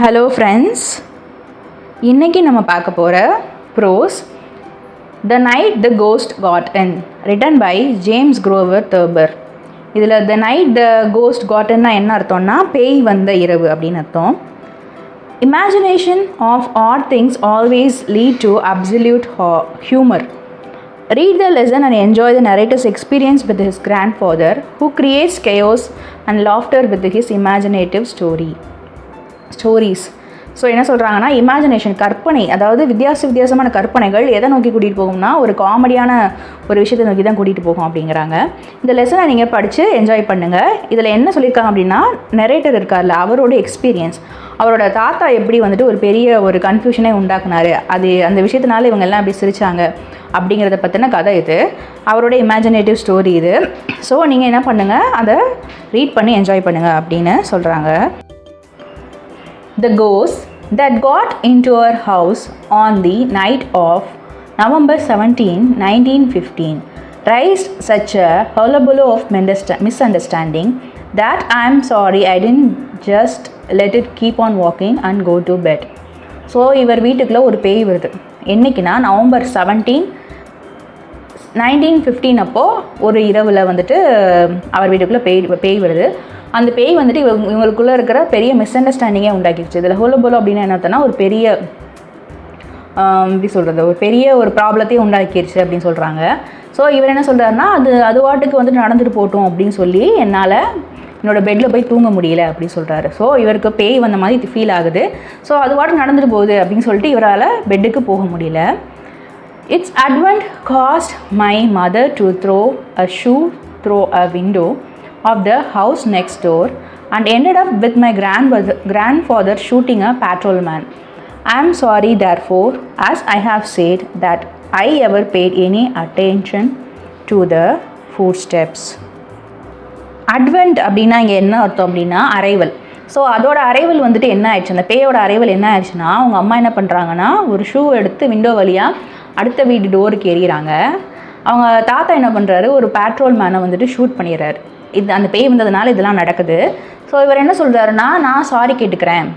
Hello friends, இன்றைக்கி நம்ம பார்க்க போகிற prose the night the ghost got in, written by James Grover Thurber. இதில் the night the ghost got in என்ன அர்த்தம்னா பேய் வந்த இரவு அப்படின்னு அர்த்தம். Imagination of odd things always lead to absolute humour. Read the lesson and enjoy the narrator's experience with his grandfather, who creates chaos and laughter with his imaginative stories. So என்ன சொல்கிறாங்கன்னா, imagination கற்பனை, அதாவது வித்தியாசமான கற்பனைகள் எதை நோக்கி கூட்டிகிட்டு போகும்னா ஒரு காமெடியான ஒரு விஷயத்தை நோக்கி தான் கூட்டிகிட்டு போகும் அப்படிங்கிறாங்க. இந்த லெசனை நீங்கள் படித்து என்ஜாய் பண்ணுங்கள். இதில் என்ன சொல்லியிருக்காங்க அப்படின்னா, நெரேட்டர் இருக்கார்ல, அவரோட எக்ஸ்பீரியன்ஸ், அவரோட தாத்தா எப்படி வந்துட்டு ஒரு பெரிய ஒரு கன்ஃபியூஷனே உண்டாக்குனாரு, அது அந்த விஷயத்தினால இவங்க எல்லாம் எப்படி சிரித்தாங்க அப்படிங்கிறத பற்றின கதை இது. அவரோட இமேஜினேட்டிவ் ஸ்டோரி இது. ஸோ நீங்கள் என்ன பண்ணுங்கள், அதை ரீட் பண்ணி என்ஜாய் பண்ணுங்கள் அப்படின்னு சொல்கிறாங்க. The ghost that got into our house on the night of November 17, 1915 raised such a hullabaloo of misunderstanding that I am sorry I didn't just let it keep on walking and go to bed. So இவர் வீட்டுக்குள்ளே ஒரு பேய் வருது. என்றைக்குன்னா November 17, 1915 அப்போது ஒரு இரவில் வந்துட்டு அவர் வீட்டுக்குள்ளே பேய் வருது. அந்த பேய் வந்துட்டு இவங்களுக்குள்ளே இருக்கிற பெரிய மிஸ் அண்டர்ஸ்டாண்டிங்கே உண்டாக்கிடுச்சு. இதில் ஹோலோபோலோ அப்படின்னு என்ன அர்த்தம்னா ஒரு பெரிய எப்படி சொல்கிறது, ஒரு பெரிய ஒரு ப்ராப்ளத்தையும் உண்டாக்கிடுச்சு அப்படின்னு சொல்கிறாங்க. ஸோ இவர் என்ன சொல்கிறாருன்னா, அது வாட்டுக்கு வந்துட்டு நடந்துட்டு போட்டோம் அப்படின்னு சொல்லி என்னால் என்னோடய பெட்டில் போய் தூங்க முடியல அப்படின்னு சொல்கிறாரு. ஸோ இவருக்கு பேய் வந்த மாதிரி ஃபீல் ஆகுது. ஸோ அது வாட்டு நடந்துட்டு போகுது அப்படின்னு சொல்லிட்டு இவரால் பெட்டுக்கு போக முடியல. Its advent caused my mother to throw a shoe through a window of the house next door and ended up with my grandfather shooting a patrolman. I am sorry therefore, as I have said, that I ever paid any attention to the footsteps. Advent அப்படின்னா இங்கே என்ன அர்த்தம் அப்படின்னா arrival. So அதோட arrival வந்துட்டு என்ன ஆயிடுச்சு, அந்த பேயோட அரைவல் என்ன ஆயிடுச்சுன்னா, அவங்க அம்மா என்ன பண்ணுறாங்கன்னா ஒரு ஷூ எடுத்து விண்டோ வழியாக அடுத்த வீடு டோருக்கு எறிகிறாங்க. அவங்க தாத்தா என்ன பண்ணுறாரு, ஒரு பேட்ரோல் மேனை வந்துட்டு ஷூட் பண்ணிடுறாரு. இது அந்த பேய் வந்ததுனால இதெல்லாம் நடக்குது. ஸோ இவர் என்ன சொல்கிறாருன்னா, நான் சாரி கேட்டுக்கிறேன்,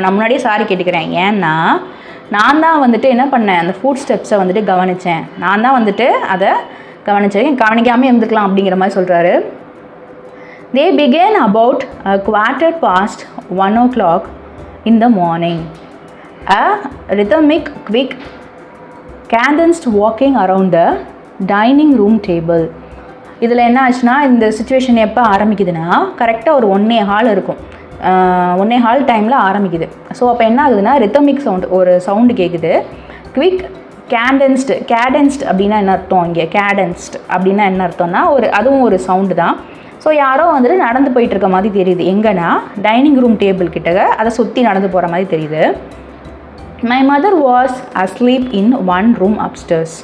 நான் முன்னாடியே சாரி கேட்டுக்கிறேன், ஏன்னா நான் தான் வந்துட்டு என்ன பண்ணேன், அந்த ஃபுட் ஸ்டெப்ஸை வந்துட்டு கவனித்தேன், நான் தான் வந்துட்டு அதை கவனிக்காமல் இருந்துக்கலாம் அப்படிங்கிற மாதிரி சொல்கிறாரு. They began about a 1:15 o'clock in the morning. A rhythmic, quick, cadenced walking around the dining room table. இதில் என்ன ஆச்சுன்னா, இந்த சுச்சுவேஷன் எப்போ ஆரம்பிக்குதுன்னா கரெக்டாக ஒரு 1:15 இருக்கும், 1:15 டைமில் ஆரம்பிக்குது. ஸோ அப்போ என்ன ஆகுதுன்னா, ரித்தமிக் சவுண்ட், ஒரு சவுண்டு கேட்குது. குவிக், கேடன்ஸ்டு அப்படின்னா என்ன அர்த்தம், இங்கே கேடன்ஸ்டு அப்படின்னா என்ன அர்த்தம்னா அதுவும் ஒரு சவுண்டு தான். ஸோ யாரோ வந்துட்டு நடந்து போயிட்டுருக்க மாதிரி தெரியுது. எங்கன்னா டைனிங் ரூம் டேபிள் கிட்ட அதை சுற்றி நடந்து போகிற மாதிரி தெரியுது. My mother was asleep in one room upstairs.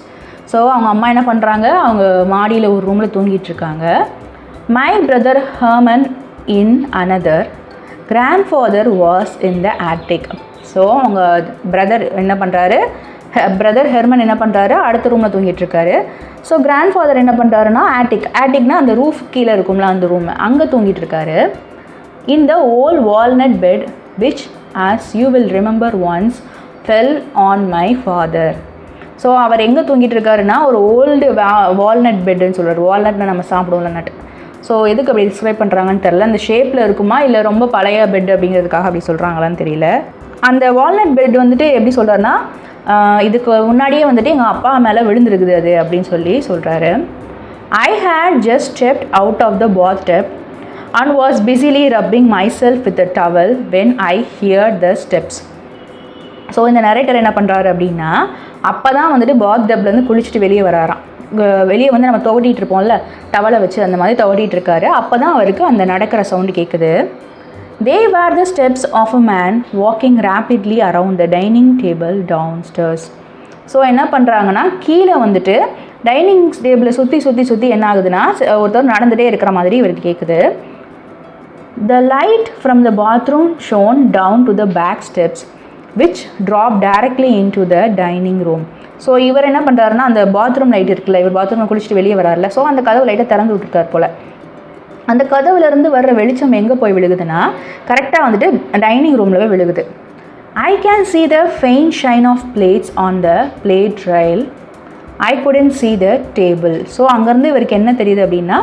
So அவங்க அம்மா என்ன பண்ணுறாங்க, அவங்க மாடியில் ஒரு ரூமில் தூங்கிட்டு இருக்காங்க. My brother Herman in another, grandfather was in the attic. So அவங்க பிரதர் ஹெர்மன் என்ன பண்ணுறாரு, அடுத்த ரூமில் தூங்கிட்டு இருக்காரு. ஸோ கிராண்ட்ஃபாதர் என்ன பண்ணுறாருன்னா ஆட்டிக்னா அந்த ரூஃப் கீழே இருக்கும்ல அந்த ரூம், அங்கே தூங்கிட்டு இருக்காரு. In the old walnut bed which as you will remember once fell on my father. So அவர் எங்கே தூங்கிட்டு இருக்காருன்னா ஒரு ஓல்டு வால்நட் பெட்டுன்னு சொல்கிறார். வால்நட்னா நம்ம சாப்பிடுவோம்ல நட். ஸோ எதுக்கு அப்படி டிஸ்கிரைப் பண்ணுறாங்கன்னு தெரில, அந்த ஷேப்பில் இருக்குமா இல்லை ரொம்ப பழைய பெட் அப்படிங்கிறதுக்காக அப்படி சொல்கிறாங்களான்னு தெரியல. அந்த வால்நட் பெட் வந்துட்டு எப்படி சொல்கிறாருன்னா, இதுக்கு முன்னாடியே வந்துட்டு எங்கள் அப்பா மேலே விழுந்துருக்குது அது அப்படின்னு சொல்கிறாரு. I had just stepped out of the bathtub and was busily rubbing myself with a towel when I hear the steps. So இந்த நரேட்டர் என்ன பண்ணுறாரு அப்படின்னா, அப்போ தான் வந்துட்டு பாத் டப்லேருந்து குளிச்சுட்டு வெளியே வராராம். வெளியே வந்து நம்ம துவட்டிகிட்டு இருப்போம்ல டவலை வச்சு, அந்த மாதிரி துவட்டிகிட்டு இருக்காரு. அப்போ தான் அவருக்கு அந்த நடக்கிற சவுண்டு கேட்குது. They were the steps of a man walking rapidly around the dining table downstairs. So என்ன பண்ணுறாங்கன்னா, கீழே வந்துட்டு டைனிங் டேபிளை சுற்றி என்ன ஆகுதுன்னா ஒருத்தர் நடந்துகிட்டே இருக்கிற மாதிரி இவருக்கு கேட்குது. The light from the bathroom shone down to the back steps which dropped directly into the dining room. So இவர் என்ன பண்ணுறாருன்னா, அந்த பாத்ரூம் லைட் இருக்குல்ல, இவர் பாத்ரூமில் குளிச்சுட்டு வெளியே வராருல, ஸோ அந்த கதவு லைட்டை திறந்து விட்டுருக்கார் போல். அந்த கதவுலேருந்து வர்ற வெளிச்சம் எங்கே போய் விழுகுதுன்னா கரெக்டாக வந்துட்டு டைனிங் ரூமில் போய் விழுகுது. I can see the faint shine of plates on the plate rail. I couldn't see the table. So அங்கேருந்து இவருக்கு என்ன தெரியுது அப்படின்னா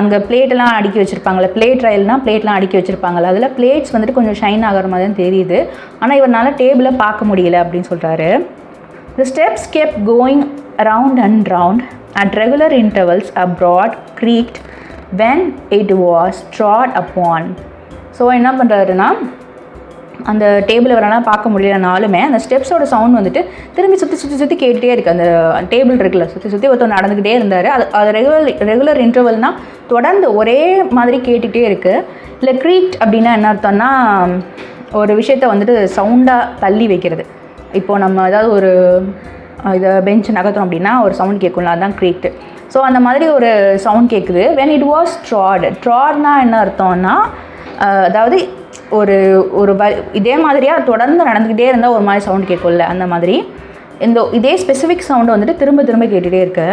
அங்கே பிளேட்டெல்லாம் அடுக்கி வச்சுருப்பாங்களே, பிளேட் ரயில்னால் பிளேட்லாம் அடுக்கி வச்சுருப்பாங்களே, அதில் பிளேட்ஸ் வந்துட்டு கொஞ்சம் ஷைன் ஆகிற மாதிரி தான் தெரியுது. ஆனால் இவரால் டேபிளை பார்க்க முடியல அப்படின்னு சொல்கிறாரு. The steps kept going round and round. At regular intervals a broad creaked when it was trod upon. So என்ன பண்ணுறாருன்னா அந்த டேபிளை வரலாம் பார்க்க முடியலனாலுமே அந்த ஸ்டெப்ஸோட சவுண்ட் வந்துட்டு திரும்பி சுற்றி கேட்டுகிட்டே இருக்குது. அந்த டேபிள் இருக்குல்ல சுற்றி ஒருத்தர் நடந்துக்கிட்டே இருந்தார். அது ரெகுலர் இன்டர்வல்னால் தொடர்ந்து ஒரே மாதிரி கேட்டுகிட்டே இருக்குது. இல்லை க்ரீக்ட் அப்படின்னா என்ன அர்த்தம்னா ஒரு விஷயத்தை வந்துட்டு சவுண்டாக தள்ளி வைக்கிறது. இப்போது நம்ம ஏதாவது ஒரு இதை பெஞ்ச் நகர்த்தோம் அப்படின்னா ஒரு சவுண்ட் கேட்கும்ல, அதுதான் க்ரீக்ட். ஸோ அந்த மாதிரி ஒரு சவுண்ட் கேட்குது. வென் இட் வாஸ் ட்ராட்னா என்ன அர்த்தம்னா அதாவது ஒரு இதே மாதிரியாக தொடர்ந்து நடந்துக்கிட்டே இருந்தால் ஒரு மாதிரி சவுண்ட் கேட்கும்ல, அந்த மாதிரி இதே ஸ்பெசிஃபிக் சவுண்டு வந்துட்டு திரும்ப கேட்டுகிட்டே இருக்கு.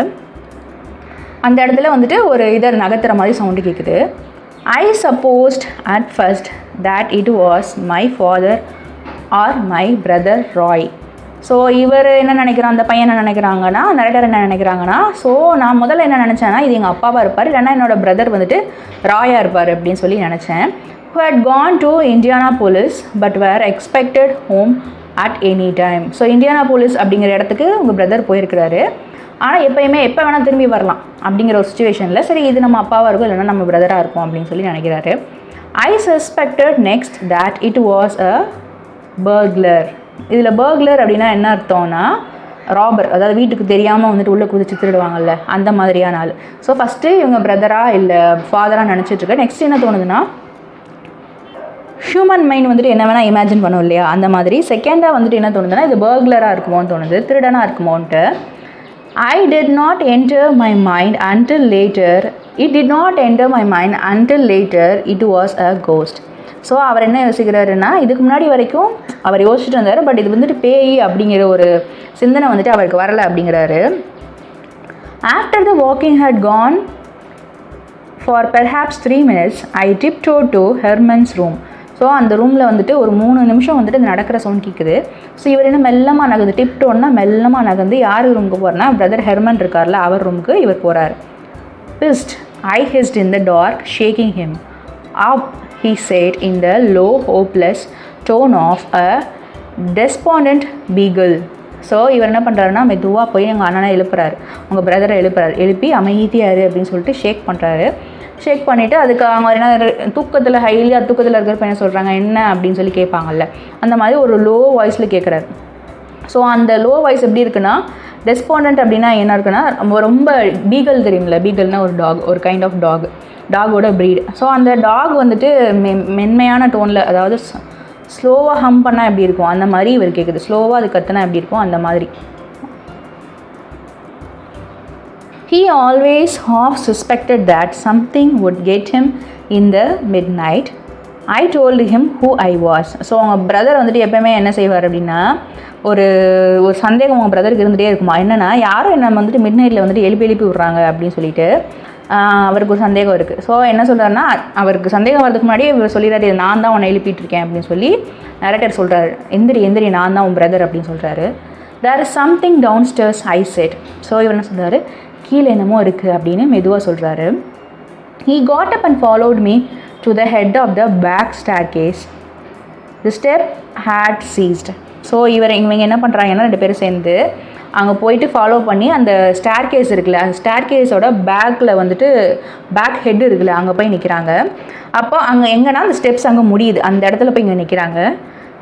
அந்த இடத்துல வந்துட்டு ஒரு இதை நகர்த்துற மாதிரி சவுண்டு கேட்குது. I supposed at first that it was my father or my brother Roy. So இவர் என்ன நினைக்கிறான், அந்த பையன் என்ன நினைக்கிறாங்கன்னா, நரேட்டர் என்ன நினைக்கிறாங்கன்னா, ஸோ நான் முதல்ல என்ன நினச்சேன்னா இது எங்கள் அப்பாவாக இருப்பார், இல்லைன்னா என்னோடய பிரதர் வந்துட்டு ராயாக இருப்பார் அப்படின்னு சொல்லி நினச்சேன். who had gone to Indianapolis but were expected home at any time. So Indianapolis அப்படிங்கிற இடத்துக்கு உங்கள் பிரதர் போயிருக்கிறாரு, ஆனால் எப்போ வேணால் திரும்பி வரலாம் அப்படிங்கிற ஒரு சுச்சுவேஷனில் சரி இது நம்ம அப்பாவாக இருக்கும் இல்லைன்னா நம்ம பிரதராக இருக்கும் அப்படின்னு சொல்லி நினைக்கிறாரு. I suspected next that it was a burglar. இதில் பர்க்லர் அப்படின்னா என்ன அர்த்தம்னா ராபர், அதாவது வீட்டுக்கு தெரியாமல் வந்துட்டு உள்ளே குதிச்சு திருடுவாங்கல்ல, அந்த மாதிரியான ஆள். ஸோ ஃபஸ்ட்டு இவங்க பிரதராக இல்லை ஃபாதராக நினச்சிட்ருக்கேன். நெக்ஸ்ட் என்ன தோணுதுன்னா ஹியூமன் மைண்ட் வந்துட்டு என்ன வேணால் இமேஜின் பண்ணும் இல்லையா, அந்த மாதிரி. செகண்டாக வந்துட்டு என்ன தோணுதுன்னா இது பர்க்லராக இருக்குமோன்னு தோணுது, திருடனாக இருக்குமோன்ட்டு. I did not enter my mind until later. It did not enter my mind until later it was a ghost. So அவர் என்ன யோசிக்கிறாருன்னா இதுக்கு முன்னாடி வரைக்கும் அவர் யோசிச்சுட்டு இருந்தார், பட் இது வந்துட்டு பேய் அப்படிங்கிற ஒரு சிந்தனை வந்துட்டு அவருக்கு வரலை அப்படிங்கிறாரு. After the walking had gone for perhaps 3 minutes, I tiptoed to Herman's room. So அந்த ரூமில் வந்துட்டு ஒரு 3 நிமிஷம் வந்துட்டு நடக்கிற சவுண்ட் கேட்குது. ஸோ இவர் என்ன மெல்லமாக நகர்ந்து, டிப்டோன்னா மெல்லமாக நகர்ந்து யார் ரூமுக்கு போகிறேன்னா பிரதர் ஹெர்மன் இருக்கார்ல அவர் ரூமுக்கு இவர் போகிறார். Pissed, I hissed in the dark, shaking him. Up, he said in the low, hopeless tone of a despondent beagle. So இவர் என்ன பண்ணுறாருன்னா மெதுவாக போய் எங்கள் அண்ணனை எழுப்புறாரு, உங்கள் பிரதரை எழுப்பி அமைதியாரு அப்படின்னு சொல்லிட்டு ஷேக் பண்ணுறாரு. ஷேக் பண்ணிவிட்டு அதுக்கு அவங்க என்ன தூக்கத்தில் ஹைலியாக தூக்கத்தில் இருக்கிறப்ப என்ன சொல்கிறாங்க என்ன அப்படின்னு சொல்லி கேட்பாங்கல்ல, அந்த மாதிரி ஒரு லோ வாய்ஸில் கேட்குறாரு. ஸோ அந்த லோ வாய்ஸ் எப்படி இருக்குன்னா டெஸ்பாண்டன்ட் அப்படின்னா என்ன இருக்குன்னா ரொம்ப பீகல் தெரியுமில்ல, பீகல்னால் ஒரு டாக், ஒரு கைண்ட் ஆஃப் டாகோட ப்ரீடு. ஸோ அந்த டாக் வந்துட்டு மென்மையான டோனில், அதாவது ஸ்லோவாக ஹம் பண்ணால் எப்படி இருக்கும் அந்த மாதிரி இவர் கேட்குது, ஸ்லோவாக அது கத்துனா எப்படி இருக்கும் அந்த மாதிரி. He always half suspected that something would get him in the midnight. I told him who I was. So அவங்க பிரதர் வந்துட்டு எப்போயுமே என்ன செய்வார் அப்படின்னா ஒரு சந்தேகம் அவங்க பிரதருக்கு இருந்துகிட்டே இருக்குமா, என்னென்னா யாரும் என்ன வந்துட்டு மிட் நைட்டில் வந்துட்டு எழுப்பி விட்றாங்க அப்படின்னு சொல்லிட்டு அவருக்கு ஒரு சந்தேகம் இருக்குது. ஸோ என்ன சொல்கிறாருன்னா அவருக்கு சந்தேகம் வரதுக்கு முன்னாடியே இவர் சொல்லிடுறாரு நான் தான் உன்னை எழுப்பிட்டு இருக்கேன் அப்படின்னு சொல்லி நரேட்டர் சொல்கிறாரு, எந்திரி நான் தான் உன் பிரதர் அப்படின்னு சொல்கிறாரு. There is something downstairs I said. So இவர் என்ன சொல்கிறாரு கீழே என்னமோ இருக்குது அப்படின்னு மெதுவாக சொல்கிறாரு. He got up and followed me to the head of the back staircase. The step had ceased. So இவங்க என்ன பண்ணுறாங்கன்னா 2 பேரும் சேர்ந்து அங்கே போயிட்டு ஃபாலோ பண்ணி அந்த ஸ்டேர்கேஸ் இருக்குல்ல, அந்த ஸ்டேர்கேஸோட பேக்கில் வந்துட்டு பேக் ஹெட் இருக்குல்ல அங்கே போய் நிற்கிறாங்க. அப்போ அங்கே எங்கன்னா அந்த ஸ்டெப்ஸ் அங்கே முடியுது, அந்த இடத்துல போய் இங்கே நிற்கிறாங்க.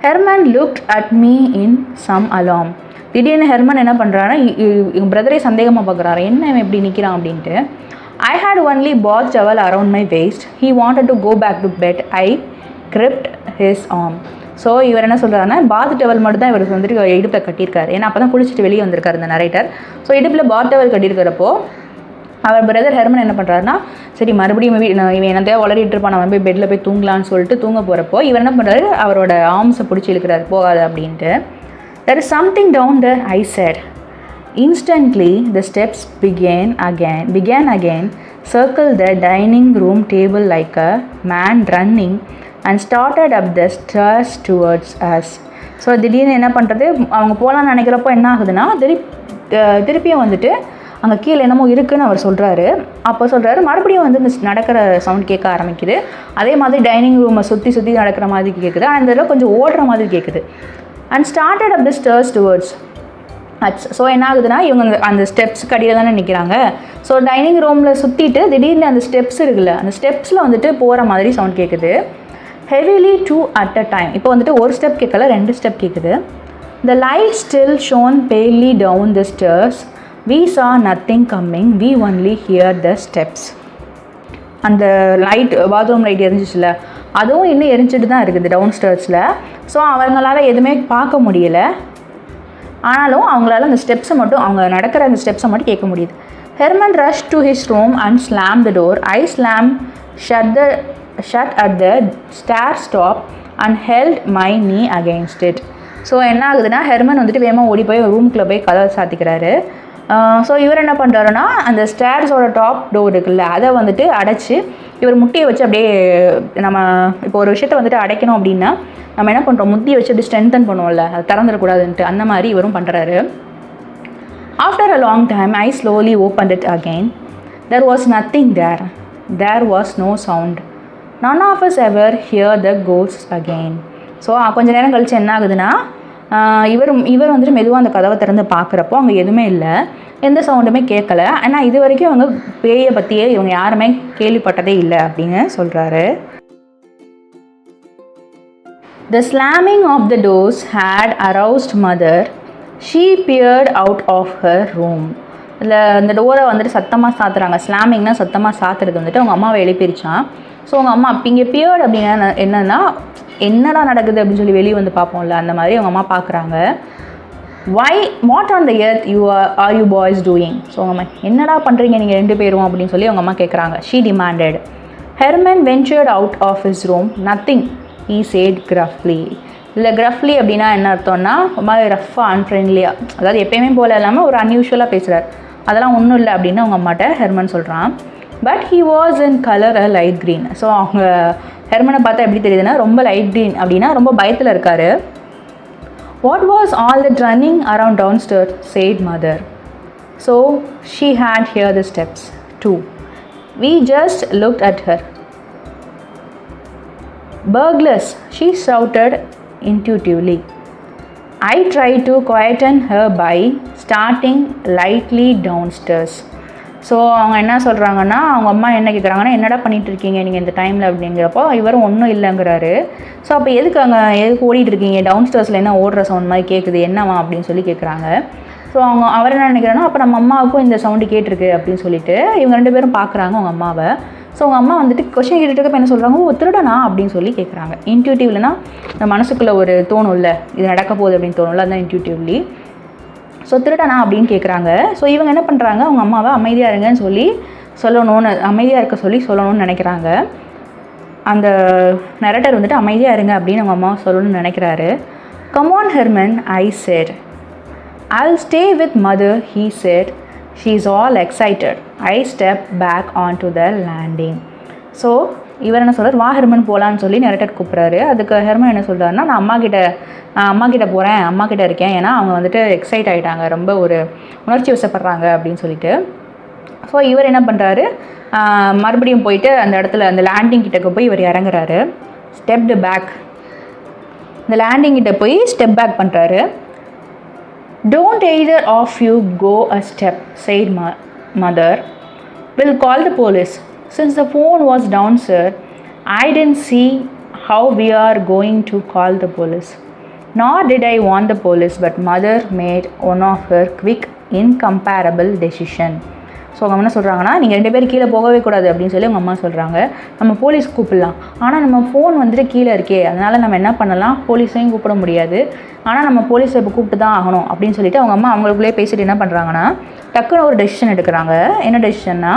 Herman looked at me in some alarm. திடீர்னு ஹெர்மன் என்ன பண்ணுறான்னா எங்கள் பிரதரே சந்தேகமாக பார்க்குறாரு, என்ன இவன் எப்படி நிற்கிறான் அப்படின்ட்டு. I had only bath towel around my waist. He wanted to go back to bed. I gripped his arm. So இவர் என்ன சொல்கிறாருன்னா பாத் டவல் மட்டும் தான் இவருக்கு வந்துட்டு இடுப்பில் கட்டியிருக்காரு, ஏன்னா அப்போ தான் குளிச்சுட்டு வெளியே வந்திருக்காரு இந்த நரேட்டர். ஸோ இடுப்பில் பாத் டவல் கட்டியிருக்கிறப்போ அவர் பிரதர் ஹெர்மன் என்ன பண்ணுறாருன்னா சரி மறுபடியும் இவன் என்னத்தையா உளறிட்டு இருப்பான், நம்ம போய் பெட்டில் போய் தூங்கலான்னு சொல்லிட்டு தூங்க போகிறப்போ இவர் என்ன பண்ணுறாரு அவரோட ஆர்ம்ஸை பிடிச்சி இழுக்கிறாரு போகாது அப்படின்ட்டு. There is something down there, I said. Instantly the steps began again, circled the dining room table like a man running and started up the stairs towards us. So திடீர்னு என்ன பண்ணுறது, அவங்க போகலான்னு நினைக்கிறப்போ என்ன ஆகுதுன்னா திருப்பியும் வந்துட்டு அங்கே கீழே என்னமோ இருக்குதுன்னு அவர் சொல்கிறாரு. அப்போ சொல்கிறாரு மறுபடியும் வந்து இந்த நடக்கிற சவுண்ட் கேட்க ஆரம்பிக்குது. அதே மாதிரி டைனிங் ரூமை சுற்றி சுற்றி நடக்கிற மாதிரி கேட்குது. அந்த இதில் கொஞ்சம் ஓடுற மாதிரி கேட்குது. And started up the stairs towards ads. So என்ன ஆகுதுன்னா இவங்க அந்த ஸ்டெப்ஸுக்கு அடியில் தானே நிற்கிறாங்க. ஸோ டைனிங் ரூமில் சுற்றிட்டு திடீர்னு அந்த ஸ்டெப்ஸ் இருக்குல்ல, அந்த ஸ்டெப்ஸில் வந்துட்டு போகிற மாதிரி சவுண்ட் கேட்குது. Heavily 2 at a time. இப்போ வந்துட்டு ஒரு ஸ்டெப் கேட்கல, 2 ஸ்டெப் கேட்குது. The light still shone palely down the stairs. We saw nothing coming. We only heard the steps. அந்த லைட், பாத்ரூம் லைட் எரிஞ்சிச்சுல, அதுவும் இன்னும் எரிஞ்சிட்டு தான் இருக்குது டவுன் ஸ்டேர்ஸில். ஸோ அவங்களால எதுவுமே பார்க்க முடியல. ஆனாலும் அவங்களால அந்த ஸ்டெப்ஸை மட்டும், அவங்க நடக்கிற அந்த ஸ்டெப்ஸை மட்டும் கேட்க முடியுது. Herman rushed to his room and slammed the door. I slammed shut at the stair stop and held my knee against it. So என்ன ஆகுதுன்னா ஹெர்மன் வந்துட்டு வேகமாக ஓடி போய் ரூம்குள்ளே போய் கதவை சாத்திக்கிறாரு. ஸோ இவர் என்ன பண்ணுறாருன்னா அந்த ஸ்டேர்ஸோட டாப் டோர் இருக்குல்ல, அதை வந்துட்டு அடைச்சி இவர் முட்டியை வச்சு அப்படியே, நம்ம இப்போ ஒரு விஷயத்தை வந்துட்டு அடைக்கணும் அப்படின்னா நம்ம என்ன பண்ணுறோம், முட்டியை வச்சு அப்படி ஸ்ட்ரென்தன் பண்ணுவோம்ல, அது திறந்துடக்கூடாதுன்ட்டு, அந்த மாதிரி இவரும் பண்ணுறாரு. After a long time I slowly opened it again. There was nothing there. There was no sound. None of us ever hear the ghosts again. So கொஞ்சம் நேரம் கழிச்சு என்ன ஆகுதுன்னா இவர் வந்துட்டு மெதுவாக அந்த கதவை திறந்து பார்க்குறப்போ அங்கே எதுவுமே இல்லை, எந்த சவுண்டுமே கேட்கல. ஆனால் இது வரைக்கும் அவங்க பேயை பற்றியே இவங்க யாருமே கேள்விப்பட்டதே இல்லை அப்படின்னு சொல்கிறாரு. The slamming of the doors had aroused mother. She peered out of her room. இல்லை அந்த டோரை வந்துட்டு சத்தமாக சாத்துறாங்க. ஸ்லாமிங்னா சத்தமாக சாத்துறது வந்துட்டு அவங்க அம்மாவை எழுப்பிருச்சான். ஸோ அவங்க அம்மா இங்கே பியர்ட் அப்படின்னா என்னென்னா என்னடா நடக்குது அப்படின்னு சொல்லி வெளியே வந்து பார்ப்போம்ல, அந்த மாதிரி அவங்க அம்மா பார்க்குறாங்க. What on the earth are you boys doing. So அவங்க அம்மா என்னடா பண்ணுறீங்க நீங்கள் 2 பேரும் அப்படின்னு சொல்லி அவங்க அம்மா கேட்குறாங்க. She demanded. Herman ventured out of his room. Nothing, he said gruffly. இல்லை கிரஃப்லி அப்படின்னா என்ன அர்த்தம்னா ஒரு மாதிரி ரஃப்பாக அன்ஃப்ரெண்ட்லியாக, அதாவது எப்பயுமே போல இல்லாமல் ஒரு அன்யூஷுவலாக பேசுகிறார். அதெல்லாம் ஒன்றும் இல்லை அப்படின்னு அவங்க அம்மாட்ட ஹெர்மன் சொல்கிறான். But he was in colour a light green. So அவங்க ஹெர்மனை பார்த்தா எப்படி தெரியுதுன்னா ரொம்ப லைட் க்ரீன், அப்படின்னா ரொம்ப பயத்தில் இருக்கார். What was all that running around down stair said mother. So she had heard the steps too. We just looked at her. Burglars, she shouted intuitively. I tried to quieten her by starting lightly downstairs. So அவங்க என்ன சொல்கிறாங்கன்னா, அவங்க அம்மா என்ன கேட்குறாங்கன்னா, என்னடா பண்ணிகிட்டு இருக்கீங்க நீங்கள் இந்த டைமில் அப்படிங்கிறப்போ இவரும் ஒன்றும் இல்லைங்கிறாரு. ஸோ அப்போ எதுக்கு ஓடிட்டு இருக்கீங்க, டவுன் ஸ்டேர்ஸில் என்ன ஓடுற சவுண்ட் மாதிரி கேட்குது என்னவா அப்படின்னு சொல்லி கேட்குறாங்க. ஸோ அவர் என்ன நினைக்கிறாங்கன்னா, அப்போ நம்ம அம்மாவுக்கும் இந்த சவுண்டு கேட்டிருக்கு அப்படின்னு சொல்லிட்டு இவங்க 2 பேரும் பார்க்குறாங்க அவங்க அம்மாவை. ஸோ அவங்க அம்மா வந்துட்டு கொஸ்டின் கேட்டுட்டு என்ன சொல்கிறாங்க, திருடனா அப்படின்னு சொல்லி கேட்குறாங்க. இன்ட்யூட்டிவ்லனா இந்த மனசுக்குள்ளே ஒரு தோணும்ல, இது நடக்க போகுது அப்படின்னு தோணும்ல, அதுதான் இன்ட்யூட்டிவ்லி. ஸோ திருடனா அப்படின்னு கேட்குறாங்க. ஸோ இவங்க என்ன பண்ணுறாங்க, அவங்க அம்மாவை அமைதியாக இருங்கன்னு சொல்லி அமைதியாக இருக்க சொல்லணும்னு நினைக்கிறாங்க. அந்த நரேட்டர் வந்துட்டு அமைதியாக இருங்க அப்படின்னு அவங்க அம்மா சொல்லணும்னு நினைக்கிறாரு. Come on Herman, I said. I'll stay with mother, he said. She's all excited. I stepped back onto the landing. So இவர் என்ன சொல்கிறார், வா ஹெர்மன் போகலான்னு சொல்லி நரேட்டர் கூப்பிட்றாரு. அதுக்கு ஹெர்மன் என்ன சொல்கிறாருன்னா, நான் அம்மா கிட்ட போகிறேன், அம்மா கிட்ட இருக்கேன், ஏன்னா அவங்க வந்துட்டு எக்ஸைட் ஆகிட்டாங்க, ரொம்ப ஒரு உணர்ச்சி வசப்படுறாங்க அப்படின்னு சொல்லிட்டு. ஸோ இவர் என்ன பண்ணுறாரு, மறுபடியும் போயிட்டு அந்த இடத்துல அந்த லேண்டிங் கிட்டக்கு போய் இவர் இறங்குறாரு. ஸ்டெப்டு பேக், இந்த லேண்டிங் கிட்ட போய் ஸ்டெப் பேக் பண்ணுறாரு. Don't either of you go a step, said mother. We'll call the police. Since the phone was down, sir, I didn't see how we are going to call the police. Nor did I want the police, but mother made one of her quick, incomparable decision. So அவங்க என்ன சொல்கிறாங்கன்னா, நீங்கள் 2 பேர் கீழே போகவே கூடாது அப்படின்னு சொல்லி அவங்க அம்மா சொல்கிறாங்க. நம்ம போலீஸ் கூப்பிடலாம், ஆனால் நம்ம ஃபோன் வந்துட்டு கீழே இருக்கே, அதனால் நம்ம என்ன பண்ணலாம், போலீஸையும் கூப்பிட முடியாது, ஆனால் நம்ம போலீஸை இப்போ கூப்பிட்டு தான் ஆகணும் அப்படின்னு சொல்லிட்டு அவங்க அம்மா அவங்களுக்குள்ளே பேசிட்டு என்ன பண்ணுறாங்கன்னா, டக்குன்னு ஒரு டெசிஷன் எடுக்கிறாங்க. என்ன டெசிஷன்னா,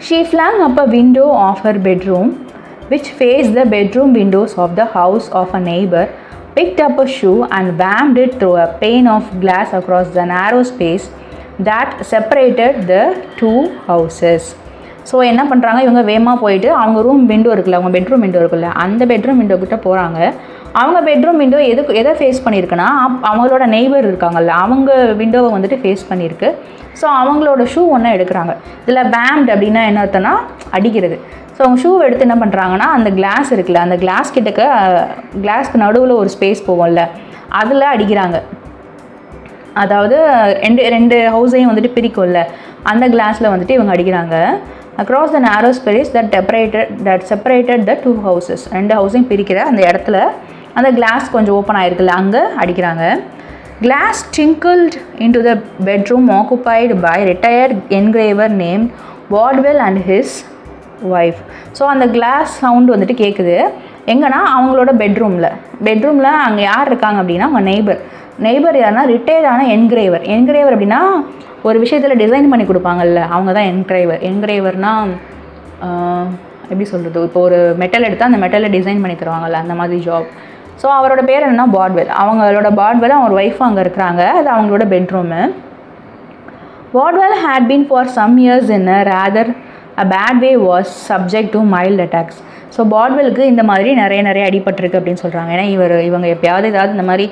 she flung up a window of her bedroom which faced the bedroom windows of the house of a neighbor, picked up a shoe and whammed it through a pane of glass across the narrow space that separated the 2 houses. So என்ன பண்ணுறாங்க, இவங்க வேகமாக போயிட்டு அவங்க room window இருக்குல்ல, அவங்க bedroom window இருக்குல்ல, அந்த பெட்ரூம் விண்டோ கிட்ட போகிறாங்க. அவங்க பெட்ரூம் விண்டோ எதை ஃபேஸ் பண்ணியிருக்குன்னா, அவங்களோட நெய்பர் இருக்காங்கல்ல, அவங்க விண்டோவை வந்துட்டு ஃபேஸ் பண்ணியிருக்கு. ஸோ அவங்களோட ஷூ ஒன்று எடுக்கிறாங்க. இதில் பேம்ட் அப்படின்னா என்ன அர்த்தம்னா அடிக்கிறது. ஸோ அவங்க ஷூவை எடுத்து என்ன பண்ணுறாங்கன்னா, அந்த கிளாஸ் இருக்குல்ல, அந்த கிளாஸ் கிட்டக்க கிளாஸ்க்கு நடுவில் ஒரு ஸ்பேஸ் போகும்ல, அதில் அடிக்கிறாங்க. அதாவது ரெண்டு ஹவுஸையும் வந்துட்டு பிரிக்கும்ல, அந்த கிளாஸில் வந்துட்டு இவங்க அடிக்கிறாங்க. across the narrow space that separated the two houses. 2 ஹவுஸையும் பிரிக்கிற அந்த இடத்துல அந்த கிளாஸ் கொஞ்சம் ஓப்பன் ஆகிருக்குல்ல, அங்கே அடிக்கிறாங்க. Glass tinkled into the bedroom occupied by retired engraver named Bordwell and his wife. So அந்த கிளாஸ் சவுண்டு வந்துட்டு கேட்குது எங்கன்னா அவங்களோட பெட்ரூமில் அங்கே யார் இருக்காங்க அப்படின்னா அவங்க நெய்பர் யாருன்னா ரிட்டையர்டான என்கிரேவர் அப்படின்னா ஒரு விஷயத்தில் டிசைன் பண்ணி கொடுப்பாங்கல்ல, அவங்க தான் என்கிரேவர்னால் எப்படி சொல்கிறது, இப்போ ஒரு மெட்டல் எடுத்தால் அந்த மெட்டலை டிசைன் பண்ணி தருவாங்கல்ல, அந்த மாதிரி ஜாப். ஸோ அவரோட பேர் என்னன்னா பாட்வெல். பாட்வெல் அவங்க ஒய்ஃபும் அங்கே இருக்கிறாங்க. அது அவங்களோட bedroom. பாட்வெல் had been for some years in a rather a bad way was subject to mild attacks. So பாட்வெலுக்கு இந்த மாதிரி நிறைய அடிபட்டிருக்கு அப்படின்னு சொல்கிறாங்க. ஏன்னா இவங்க எப்பயாவது ஏதாவது இந்த மாதிரி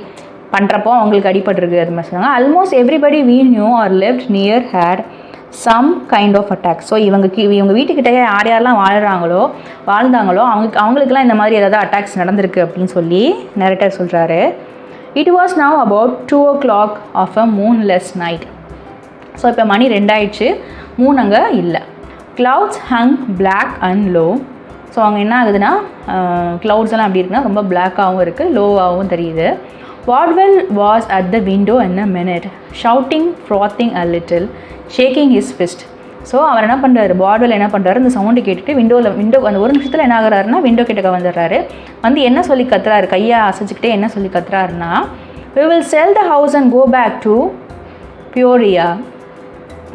பண்ணுறப்போ அவங்களுக்கு அடிபட்டிருக்கு அது மாதிரி சொல்கிறாங்க. Almost everybody we knew or lived near had some kind of attack. So இவங்க வீட்டுக்கிட்டே யாரெல்லாம் வாழ்ந்தாங்களோ அவங்களுக்குலாம் இந்த மாதிரி ஏதாவது அட்டாக்ஸ் நடந்திருக்கு அப்படின்னு சொல்லி நரேட்டர் சொல்கிறாரு. It was now about 2 o'clock of a moonless night. So இப்போ மணி 2 ஆயிடுச்சு, மூன் அங்கே இல்லை. Clouds hung black and low. So அங்கே என்ன ஆகுதுன்னா க்ளவுட்ஸ் எல்லாம் எப்படி இருக்குன்னா ரொம்ப பிளாக்காகவும் இருக்குது, லோவாகவும் தெரியுது. Bordwell was at the window in a minute, shouting, frothing a little, shaking his fist. So அவர் என்ன பண்ணுறாரு, பாட்வெல் என்ன பண்ணுறாரு, இந்த சவுண்டு கேட்டுட்டு விண்டோ அந்த ஒரு நிமிஷத்தில் என்ன ஆகுறாருன்னா விண்டோ கிட்டக்க வந்துடுறாரு. என்ன சொல்லி கத்துறாரு, கையை அசைச்சிக்கிட்டே என்ன சொல்லி கத்துறாருன்னா, we will sell the house and go back to Peoria.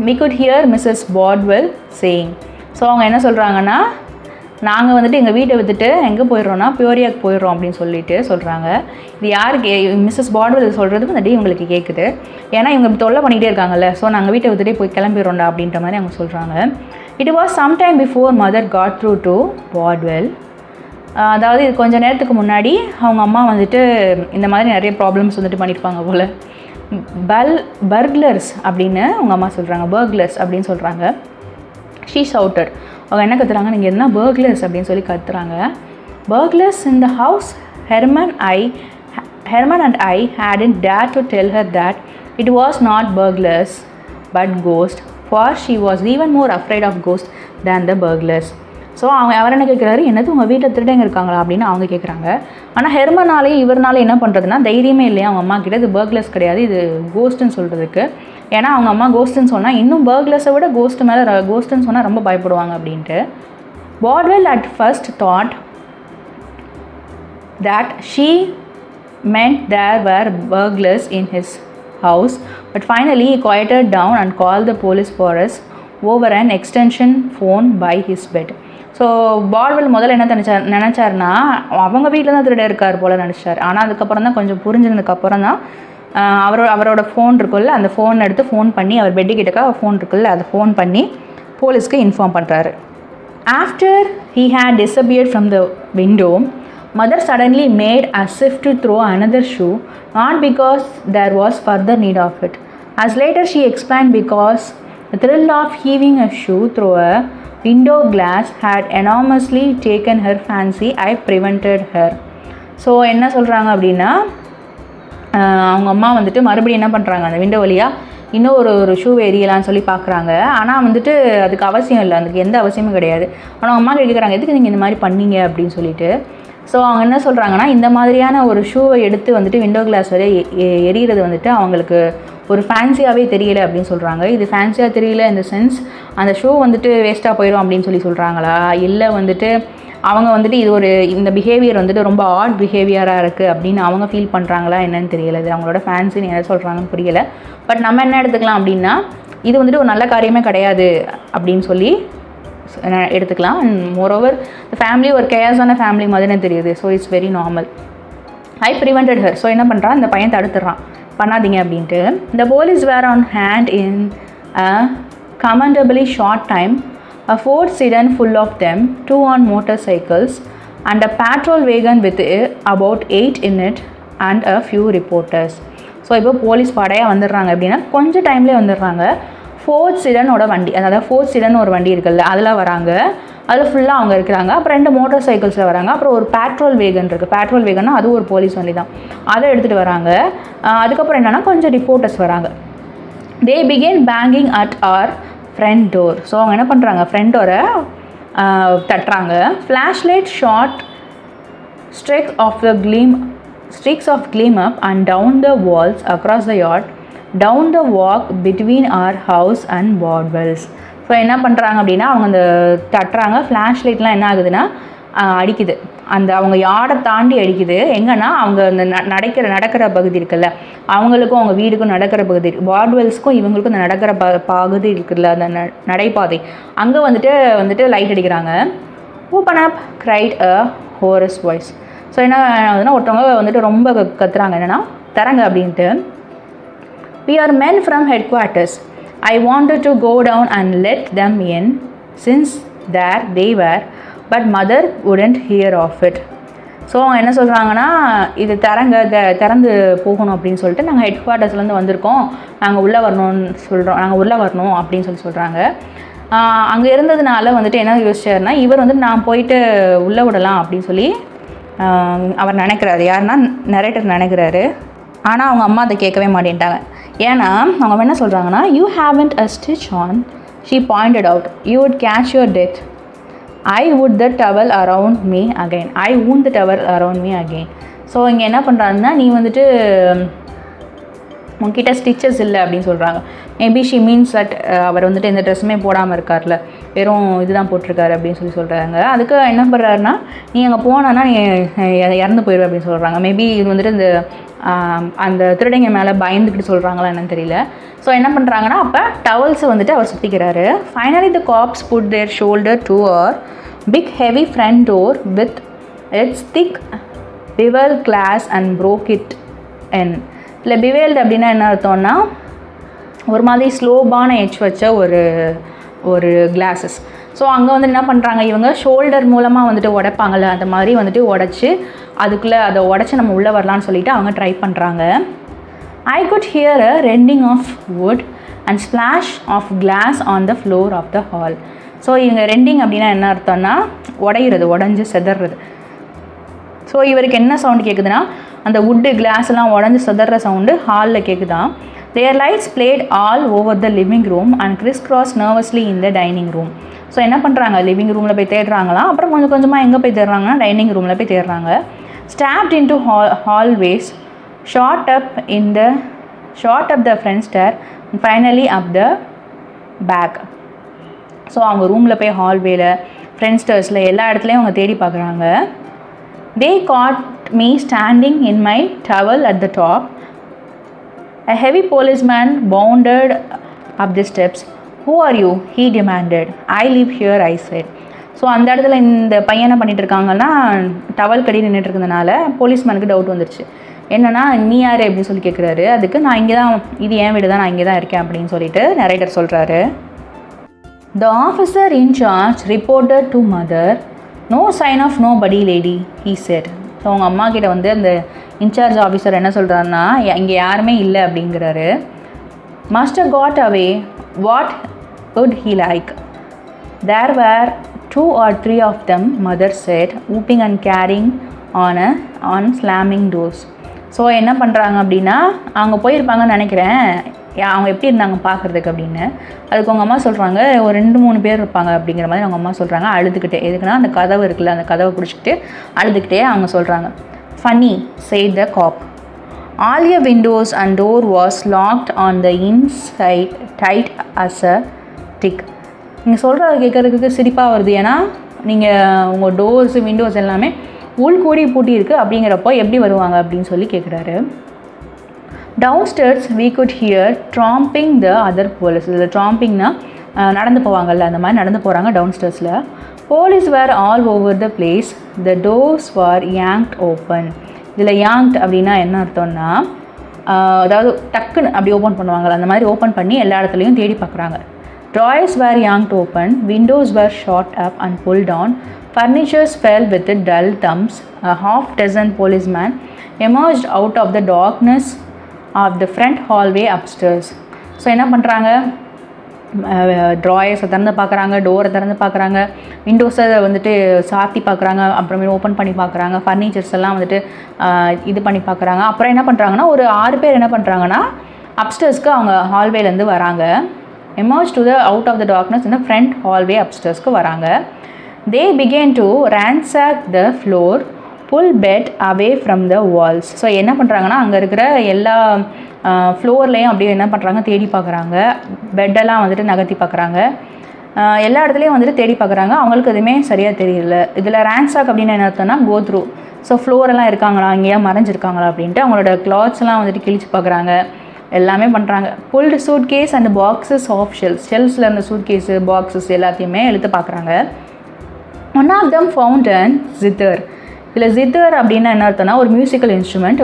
We could hear Mrs. Bordwell saying. So அவங்க என்ன சொல்கிறாங்கன்னா, நாங்கள் வந்துட்டு எங்கள் வீட்டை விற்றுட்டு எங்கே போயிடுறோன்னா பியோரியாவுக்கு போயிடுறோம் அப்படின்னு சொல்கிறாங்க. இது யாருக்கு, மிஸ்ஸஸ் பாட்வெல் சொல்கிறது வந்துட்டு இவங்களுக்கு கேட்குது. ஏன்னா இவங்க தொல்லை பண்ணிகிட்டே இருக்காங்கல்ல, ஸோ நாங்கள் வீட்டை விட்டுட்டே போய் கிளம்பிடுறோம்டா அப்படின்ற மாதிரி அவங்க சொல்கிறாங்க. It was some time before mother got through to Bodwell. அதாவது இது கொஞ்சம் நேரத்துக்கு முன்னாடி அவங்க அம்மா வந்துட்டு இந்த மாதிரி நிறைய ப்ராப்ளம்ஸ் வந்துட்டு பண்ணியிருப்பாங்க போல். பர்க்லர்ஸ் அப்படின்னு அவங்க அம்மா சொல்கிறாங்க, பர்க்லர்ஸ் அப்படின்னு சொல்கிறாங்க. She shouted. அவங்க என்ன கத்துறாங்க, நீங்கள் என்ன பர்க்லர்ஸ் அப்படின்னு சொல்லி கத்துறாங்க. Burglars in the house. Herman and I hadn't dared to tell her that it was not burglars but ghosts, for she was even more afraid of ghosts than the burglars. So அவர் என்ன கேட்குறாரு, என்னது உங்கள் வீட்டில் திருடங்க இருக்காங்களா அப்படின்னு அவங்க கேட்குறாங்க. ஆனால் ஹெர்மனாலேயும் இவர்னால என்ன பண்ணுறதுன்னா தைரியமே இல்லையா அவங்க அம்மா கிட்ட, இது பர்க்லர்ஸ் கிடையாது, இது கோஸ்ட்டுன்னு சொல்கிறதுக்கு. ஏன்னா அவங்க அம்மா கோஸ்ட்டுன்னு சொன்னால் இன்னும் பர்க்லர்ஸை விட கோஸ்ட்டுன்னு சொன்னால் ரொம்ப பயப்படுவாங்க அப்படின்ட்டு. பாட்வெல் at first thought that she meant there were burglars in his house, but finally he quieted down and called the police force over an extension phone by his bed. So Bodwell முதல்ல என்ன நினச்சாருன்னா அவங்க வீட்டில் தான் திருட இருக்கார் போல் நினச்சார். ஆனால் அதுக்கப்புறம் தான் கொஞ்சம் புரிஞ்சதுக்கப்புறம் தான் அவரோட ஃபோன் இருக்குல்ல, அந்த ஃபோன் எடுத்து ஃபோன் பண்ணி, அவர் பெட்டு கிட்டக்கா ஃபோன் இருக்குல்ல, அதை ஃபோன் பண்ணி போலீஸ்க்கு இன்ஃபார்ம் பண்ணுறாரு. After he had disappeared from the window, mother suddenly made as if to throw another shoe, not because there was further need of it. As later she explained, because the thrill of heaving a shoe through a window glass had enormously taken her fancy. I prevented her. So என்ன சொல்கிறாங்க அப்படின்னா, அவங்க அம்மா வந்துட்டு மறுபடியும் என்ன பண்ணுறாங்க, அந்த விண்டோ வழியாக இன்னும் ஒரு ஷூ எரியலான்னு சொல்லி பார்க்குறாங்க. ஆனால் வந்துட்டு அதுக்கு அவசியம் இல்லை, அதுக்கு எந்த அவசியமும் கிடையாது. ஆனால் அவங்க அம்மா கேட்குறாங்க, எதுக்கு நீங்கள் இந்த மாதிரி பண்ணீங்க அப்படின்னு சொல்லிட்டு. ஸோ அவங்க என்ன சொல்கிறாங்கன்னா, இந்த மாதிரியான ஒரு ஷூவை எடுத்து வந்துட்டு விண்டோ கிளாஸ் வரைய எரிகிறது வந்துட்டு அவங்களுக்கு ஒரு ஃபேன்சியாகவே தெரியல அப்படின்னு சொல்கிறாங்க. இது ஃபேன்சியாக தெரியல இந்த சென்ஸ், அந்த ஷூ வந்துட்டு வேஸ்ட்டாக போயிடும் அப்படின்னு சொல்லி சொல்கிறாங்களா, இல்லை வந்துட்டு அவங்க வந்துட்டு இது இந்த பிஹேவியர் வந்துட்டு ரொம்ப ஆட் பிஹேவியராக இருக்குது அப்படின்னு அவங்க ஃபீல் பண்ணுறாங்களா என்னன்னு தெரியல. இது அவங்களோட ஃபேன்சின்னு என்ன சொல்கிறாங்கன்னு புரியலை. பட் நம்ம என்ன எடுத்துக்கலாம் அப்படின்னா, இது வந்துட்டு ஒரு நல்ல காரியமே கிடையாது அப்படின்னு சொல்லி எடுத்துக்கலாம். அண்ட் மோரோவர் ஃபேமிலி ஒரு கேஸான ஃபேமிலி மாதிரி தெரியுது. So it's very normal. I prevented her. So என்ன பண்ணுறான், இந்த பையன் தடுத்துடுறான், பண்ணாதீங்க அப்படின்ட்டு. The police were on hand in a commendably short time. a Ford sedan full of them, 2 on motorcycles, and a patrol wagon with about 8 in it and a few reporters. So இப்போ police படையாக வந்துடுறாங்க அப்படின்னா கொஞ்சம் டைம்லேயே வந்துடுறாங்க. Fort சிடனோட வண்டி, அதாவது fort சிடன் ஒரு வண்டி இருக்குல்ல, அதில் வராங்க. அதில் ஃபுல்லாக அவங்க இருக்கிறாங்க. அப்புறம் 2 மோட்டார் சைக்கிள்ஸில் வராங்க. அப்புறம் ஒரு பேட்ரோல் வேகன் இருக்குது. பேட்ரோல் வேகன்னா அது ஒரு போலீஸ் வண்டி தான், அதை எடுத்துகிட்டு வராங்க. அதுக்கப்புறம் என்னென்னா கொஞ்சம் ரிப்போர்ட்டர்ஸ் வராங்க. They began banging at our front door. So அவங்க என்ன பண்ணுறாங்க, ஃப்ரண்ட் டோரை தட்டுறாங்க. Flash light shot streaks of gleam up and down the walls across the yard, down the walk between our house and Bordwell's. So என்ன பண்ணுறாங்க அப்படின்னா அவங்க அந்த தட்டுறாங்க. ஃப்ளாஷ் லைட்லாம் என்ன ஆகுதுன்னா அடிக்குது, அந்த அவங்க யார்டை தாண்டி அடிக்குது. எங்கன்னா அவங்க அந்த நடக்கிற பகுதி இருக்குல்ல, அவங்களுக்கும் அவங்க வீடுக்கும் நடக்கிற பகுதி, பார்ட்வெல்ஸ்க்கும் இவங்களுக்கும் அந்த நடக்கிற பகுதி இருக்குல்ல, அந்த நடைபாதை, அங்கே வந்துட்டு லைட் அடிக்கிறாங்க. ஓப்பன் அப் கிரைட் அ ஹோரஸ் வாய்ஸ். ஸோ என்ன ஆகுதுன்னா ஒருத்தவங்க வந்துட்டு ரொம்ப கத்துறாங்க, என்னென்னா தரங்க அப்படின்ட்டு. We are men from headquarters. I wanted to go down and let them in since there they were, but mother wouldn't hear of it. So அவங்க என்ன சொல்கிறாங்கன்னா, இது திறந்து போகணும் அப்படின்னு சொல்லிட்டு நாங்கள் ஹெட் குவார்ட்டர்ஸ்லேருந்து வந்திருக்கோம், நாங்கள் உள்ளே வரணும் அப்படின்னு சொல்கிறாங்க. அங்கே இருந்ததுனால வந்துட்டு என்ன யோசிச்சாருன்னா, இவர் வந்துட்டு நான் போயிட்டு உள்ளே விடலாம் அப்படின்னு சொல்லி அவர் நினைக்கிறாரு. யாருன்னா நரேட்டர் நினைக்கிறாரு. ஆனால் அவங்க அம்மா அதை கேட்கவே மாட்டேன்ட்டாங்க. ஏன்னா அவங்க என்ன சொல்கிறாங்கன்னா, you haven't a stitch on, she pointed out, you would catch your death, I would the towel around me again, I wound the towel around me again. So இங்கே என்ன பண்ணுறாங்கன்னா, நீ வந்துட்டு உங்ககிட்ட ஸ்டிச்சஸ் இல்லை அப்படின்னு சொல்கிறாங்க. மேபி ஷி மீன்ஸ் தட் அவர் வந்துட்டு எந்த ட்ரெஸ்ஸுமே போடாமல் இருக்கார்ல, வெறும் இதுதான் போட்டிருக்காரு அப்படின்னு சொல்கிறாங்க. அதுக்கு என்ன பண்ணுறாருன்னா, நீ அங்கே போனான்னா நீ இறந்து போயிடுவேன் அப்படின்னு சொல்கிறாங்க. மேபி இது வந்துட்டு இந்த அந்த திருடங்க மேலே பயந்துக்கிட்டு சொல்கிறாங்களா என்னன்னு தெரியல. ஸோ என்ன பண்ணுறாங்கன்னா, அப்போ டவல்ஸை வந்துட்டு அவர் சுற்றிக்கிறாரு. Finally the cops put their shoulder to our big heavy front door with its thick bevel glass and broke it in. இல்லை பிவேல்டு அப்படின்னா என்ன அர்த்தம்னா, ஒரு மாதிரி ஸ்லோபான எட்ஜ் வச்ச ஒரு கிளாஸஸ். ஸோ அங்கே வந்து என்ன பண்ணுறாங்க, இவங்க ஷோல்டர் மூலமாக வந்துட்டு உடைப்பாங்கள்ல, அந்த மாதிரி வந்துட்டு உடச்சி அதுக்குள்ளே அதை உடச்சி நம்ம உள்ளே வரலான்னு சொல்லிவிட்டு அவங்க ட்ரை பண்ணுறாங்க. I could hear a rending of wood and splash of glass on the floor of the hall. So இவங்க ரெண்டிங் அப்படின்னா என்ன அர்த்தம்னா, உடஞ்சி செதறது. ஸோ இவருக்கு என்ன சவுண்டு கேட்குதுன்னா, அந்த வுட்டு கிளாஸ் எல்லாம் உடஞ்சி செதற சவுண்டு ஹாலில் கேட்குதான். Their lights played all over the living room and crisscrossed nervously in the dining room. So என்ன பண்ணுறாங்க, லிவிங் ரூமில் போய் தேடுறாங்களாம். அப்புறம் கொஞ்சம் கொஞ்சமாக எங்கே போய் தேடுறாங்கன்னா, டைனிங் ரூமில் போய் தேடுறாங்க. Stabbed into hallways, shot up the front stair and finally up the back. So அவங்க ரூமில் போய் ஹால்வேல, ஃப்ரண்ட் ஸ்டேர்ஸில் எல்லா இடத்துலையும் அவங்க தேடி பார்க்குறாங்க. They caught me standing in my towel at the top. A heavy policeman bounded up the steps. Who are you? He demanded. I live here, I said. So அந்த இடத்துல இந்த பையனை பண்ணிகிட்டு இருக்காங்கன்னா, டவல் கடி நின்றுட்டு இருக்கிறதுனால போலீஸ்மேனுக்கு டவுட் வந்துருச்சு. என்னென்னா, நீ யார் அப்படின்னு சொல்லி கேட்குறாரு. அதுக்கு நான் இங்கே தான், இது என் வீடு தான், நான் இங்கே தான் இருக்கேன் அப்படின்னு சொல்லிட்டு நரேட்டர் சொல்கிறாரு. The officer in charge reported to mother. No sign of nobody, lady, he said. So அவங்க அம்மா கிட்ட வந்து அந்த இன்சார்ஜ் ஆஃபீஸர் என்ன சொல்கிறாருன்னா, இங்கே யாருமே இல்லை அப்படிங்கிறாரு. Must have got away. What would he like? There were 2 or 3 of them, mother said, whooping and carrying on slamming doors. So என்ன பண்ணுறாங்க அப்படின்னா, அவங்க போயிருப்பாங்கன்னு நினைக்கிறேன், அவங்க எப்படி இருந்தாங்க பார்க்குறதுக்கு அப்படின்னு. அதுக்கு அவங்க அம்மா சொல்கிறாங்க, ஒரு 2-3 பேர் இருப்பாங்க அப்படிங்கிற மாதிரி அவங்க அம்மா சொல்கிறாங்க, அழுதுகிட்டே. எதுக்குன்னா, அந்த கதவு இருக்குல்ல, அந்த கதவை பிடிச்சிக்கிட்டு அழுதுகிட்டே அவங்க சொல்கிறாங்க. Funny, said the cop. All your windows and door was locked on the inside, tight as a tick. நீங்கள் சொல்கிறத கேட்குறதுக்கு சிரிப்பாக வருது. ஏன்னா நீங்கள் உங்கள் டோர்ஸு விண்டோஸ் எல்லாமே உள்கூடி பூட்டி இருக்குது, அப்படிங்கிறப்போ எப்படி வருவாங்க அப்படின்னு சொல்லி கேட்குறாரு. Downstairs we could hear tromping the other police. இதில் ட்ராம்பிங்னா நடந்து போவாங்கள்ல, அந்த மாதிரி நடந்து போகிறாங்க டவுன்ஸ்டேர்ஸில். Police were all over the place. The doors were yanked open. இதில் yanked அப்படின்னா என்ன அர்த்தம்னா, அதாவது டக்குன்னு அப்படி ஓப்பன் பண்ணுவாங்கள்ல, அந்த மாதிரி ஓப்பன் பண்ணி எல்லா இடத்துலையும் தேடி பார்க்குறாங்க. Drawers were yanked open, windows were shot up and pulled down, furniture fell with dull thumps. A half dozen policemen emerged out of the darkness of the front hallway upstairs. So என்ன பண்ணுறாங்க, ட்ராயர்ஸை திறந்து பார்க்குறாங்க, டோரை திறந்து பார்க்குறாங்க, விண்டோஸை வந்துட்டு சாத்தி பார்க்குறாங்க, அப்புறமேல் ஓப்பன் பண்ணி பார்க்குறாங்க, ஃபர்னிச்சர்ஸ் எல்லாம் வந்துட்டு இது பண்ணி பார்க்குறாங்க. அப்புறம் என்ன பண்ணுறாங்கன்னா, ஒரு 6 பேர் என்ன பண்ணுறாங்கன்னா அப்ஸ்டர்ஸ்க்கு அவங்க ஹால்வேலேருந்து வராங்க. Emerge to the out of the darkness இந்த ஃப்ரண்ட் ஹால்வே அப்ஸ்டர்ஸ்க்கு வராங்க. They began to ransack the floor, pull bed away from the walls. So என்ன பண்ணுறாங்கன்னா, அங்கே இருக்கிற எல்லா ஃப்ளோர்லேயும் அப்படியே என்ன பண்ணுறாங்க, தேடி பார்க்குறாங்க. பெட்டெல்லாம் வந்துட்டு நகர்த்தி பார்க்குறாங்க. எல்லா இடத்துலையும் வந்துட்டு தேடி பார்க்குறாங்க. அவங்களுக்கு எதுவுமே சரியாக தெரியல. இதில் ransack அப்படின்னு என்ன அர்த்தம்னா கோ த்ரூ. ஸோ ஃப்ளோரெல்லாம் இருக்காங்களா, இங்கேயா மறைஞ்சிருக்காங்களா அப்படின்ட்டு அவங்களோட கிளாத்ஸ்லாம் வந்துட்டு கிழிச்சு பார்க்குறாங்க. எல்லாமே பண்ணுறாங்க. Pulled suitcase and boxes off ஷெல்ஸில் இருந்த சூட் கேஸு பாக்ஸஸ் எல்லாத்தையுமே எடுத்து பார்க்குறாங்க. One of them found and zither. இதில் ஜித்தர் அப்படின்னா என்ன அர்த்தம்னா ஒரு மியூசிக்கல் இன்ஸ்ட்ருமெண்ட்,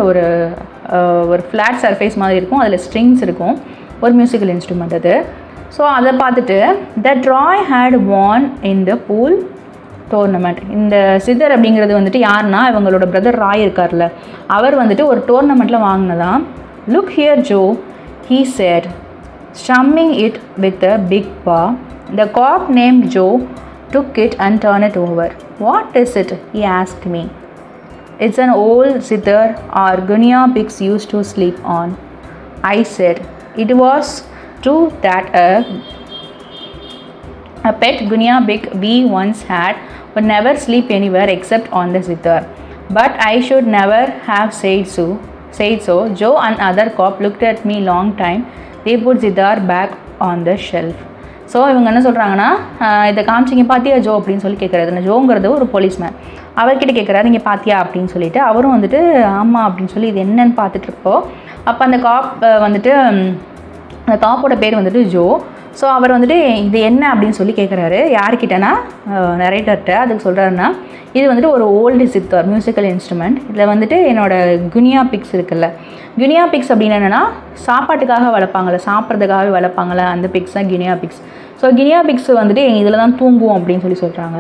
ஒரு ஃப்ளாட் சர்ஃபேஸ் மாதிரி இருக்கும், அதில் ஸ்ட்ரிங்ஸ் இருக்கும், ஒரு மியூசிக்கல் இன்ஸ்ட்ருமெண்ட் அது. ஸோ அதை பார்த்துட்டு the Troy had won in the pool tournament. இந்த சித்தர் அப்படிங்கிறது வந்துட்டு யாருன்னா இவங்களோட பிரதர் ராய் இருக்கார்ல, அவர் வந்துட்டு ஒரு டோர்னமெண்ட்டில் வாங்கினதான். Look here Joe, he said, strumming it with a big paw. The cop named Joe took it and turned it over. What is it? He asked me. It's an old zither our guinea pigs used to sleep on. I said. It was true that a pet guinea pig we once had would never sleep anywhere except on the zither. But I should never have said so. Joe and other cop looked at me long time. They put zither back on the shelf. So இவங்க என்ன சொல்கிறாங்கன்னா, இதை காமிச்சிங்க பார்த்தியா Joe அப்படின்னு சொல்லி கேட்குறாரு. இந்த ஜோங்கிறது ஒரு போலீஸ்மேன். அவர்கிட்ட கேட்குறாரு, நீங்கள் பார்த்தியா அப்படின்னு சொல்லிட்டு. அவரும் வந்துட்டு ஆமாம் அப்படின்னு சொல்லி இது என்னன்னு பார்த்துட்ருப்போம். அப்போ அந்த காப் வந்துட்டு அந்த காப்போட பேர் வந்துட்டு ஜோ. ஸோ அவர் வந்துட்டு இது என்ன அப்படின்னு சொல்லி கேட்குறாரு. யார்கிட்டனா நரேட்டர்கிட்ட. அதுக்கு சொல்கிறாருன்னா, இது வந்துட்டு ஒரு ஓல்டு சித்தர் மியூசிக்கல் இன்ஸ்ட்ருமெண்ட். இதில் வந்துட்டு என்னோடய குனியா பிக்ஸ் இருக்குல்ல, குனியா பிக்ஸ் அப்படின்னு என்னென்னா சாப்பாட்டுக்காக வளர்ப்பாங்கள்ல, சாப்பிட்றதுக்காகவே வளர்ப்பாங்கள்ல, அந்த பிக்ஸ் தான் guinea pigs. So guinea pigs வந்துட்டு இதில் தான் தூங்குவோம் அப்படின்னு சொல்லி சொல்கிறாங்க.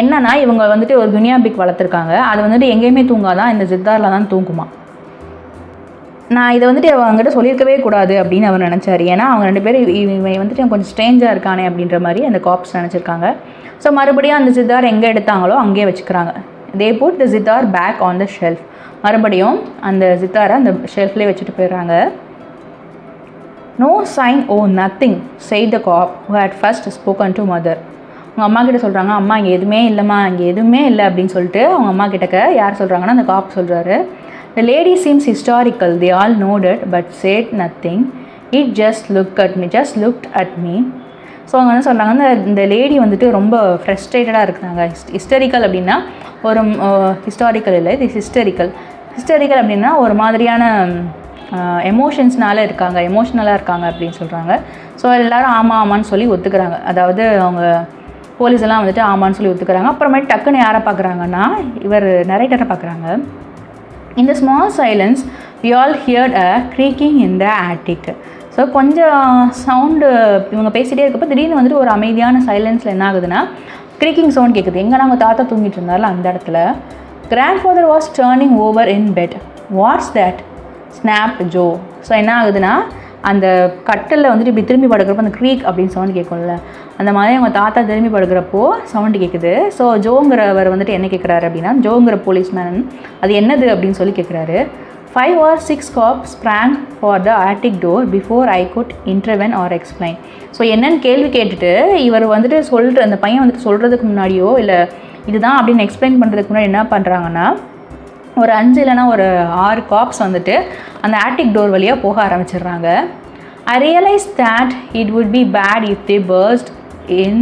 என்னென்னா இவங்க வந்துட்டு ஒரு குனியா பிக் வளர்த்துருக்காங்க. அது வந்துட்டு எங்கேயுமே தூங்காதான், இந்த ஜித்தாரில் தான் தூங்குமா. நான் இதை வந்துட்டு அவங்ககிட்ட சொல்லியிருக்கவே கூடாது அப்படின்னு அவர் நினச்சார். ஏன்னா அவங்க 2 பேரும் இவன் வந்துட்டு கொஞ்சம் ஸ்ட்ரேஞ்சாக இருக்கானே அப்படின்ற மாதிரி அந்த காப்ஸ் நினச்சிருக்காங்க. ஸோ மறுபடியும் அந்த ஜித்தார் எங்கே எடுத்தாங்களோ அங்கேயே வச்சுக்கிறாங்க. They put the zither back on the shelf. மறுபடியும் அந்த ஜித்தாரை அந்த ஷெல்ஃப்லேயே வச்சுட்டு போயிடுறாங்க. No sign of nothing said the cop who had first spoken to mother. அவங்க அம்மா கிட்ட சொல்கிறாங்க, அம்மா இங்கே எதுவுமே இல்லைம்மா, இங்கே எதுவுமே இல்லை அப்படின்னு சொல்லிட்டு அவங்க அம்மா கிட்டக்க யார் சொல்கிறாங்கன்னா அந்த காப் சொல்கிறாரு. The lady seems hysterical. They all nodded but said nothing. It just looked at me. So அவங்க என்ன சொல்கிறாங்க, இந்த லேடி வந்துட்டு ரொம்ப ஃப்ரஸ்ட்ரேட்டடாக இருக்கிறாங்க. ஹிஸ்டரிக்கல் அப்படின்னா ஒரு ஹிஸ்டாரிக்கல் இல்லை, இது ஹிஸ்டரிக்கல் அப்படின்னா ஒரு மாதிரியான எமோஷனலாக இருக்காங்க அப்படின்னு சொல்கிறாங்க. ஸோ எல்லோரும் ஆமான்னு சொல்லி ஒத்துக்கிறாங்க. அதாவது அவங்க போலீஸ் எல்லாம் வந்துட்டு ஆமான்னு சொல்லி ஒத்துக்கிறாங்க. அப்புறமேட்டு டக்குன்னு யாரை பார்க்குறாங்கன்னா இவர் நரேட்டரை பார்க்குறாங்க. In the small silence, we all heard a creaking in the attic. So கொஞ்சம் சவுண்டு இவங்க பேசிகிட்டே இருக்கப்போ திடீர்னு வந்துட்டு ஒரு அமைதியான சைலன்ஸில் என்ன ஆகுதுன்னா க்ரீக்கிங் சவுண்ட் கேட்குது. எங்கே நாங்கள் தாத்தா தூங்கிட்டு இருந்தாலும் அந்த இடத்துல. Grandfather was turning over in bed. What's that? Snapped Joe. So என்ன ஆகுதுன்னா அந்த கட்டிலில் வந்துட்டு இப்படி திரும்பி படுக்கிறப்போ அந்த க்ரீக் அப்படின்னு சவுண்ட் கேட்கும்ல, அந்த மாதிரி அவங்க தாத்தா திரும்பி படுக்கிறப்போ சவுண்டு கேட்குது. ஸோ ஜோங்கிறவர் வந்துட்டு என்ன கேட்குறாரு அப்படின்னா, ஜோங்கிற போலீஸ்மேன் அது என்னது அப்படின்னு சொல்லி கேட்குறாரு. 5 or 6 cops sprang for the attic door before I could intervene or explain. So என்னன்னு கேள்வி கேட்டுட்டு இவர் வந்துட்டு அந்த பையன் வந்துட்டு சொல்கிறதுக்கு முன்னாடியோ இல்லை இதுதான் அப்படின்னு எக்ஸ்பிளைன் பண்ணுறதுக்கு முன்னாடி என்ன பண்ணுறாங்கன்னா ஒரு 5 இல்லைனா ஒரு 6 காப்ஸ் வந்துட்டு அந்த ஆட்டிக் டோர் வழியாக போக ஆரம்பிச்சிடுறாங்க. I realized that it would be bad if they burst in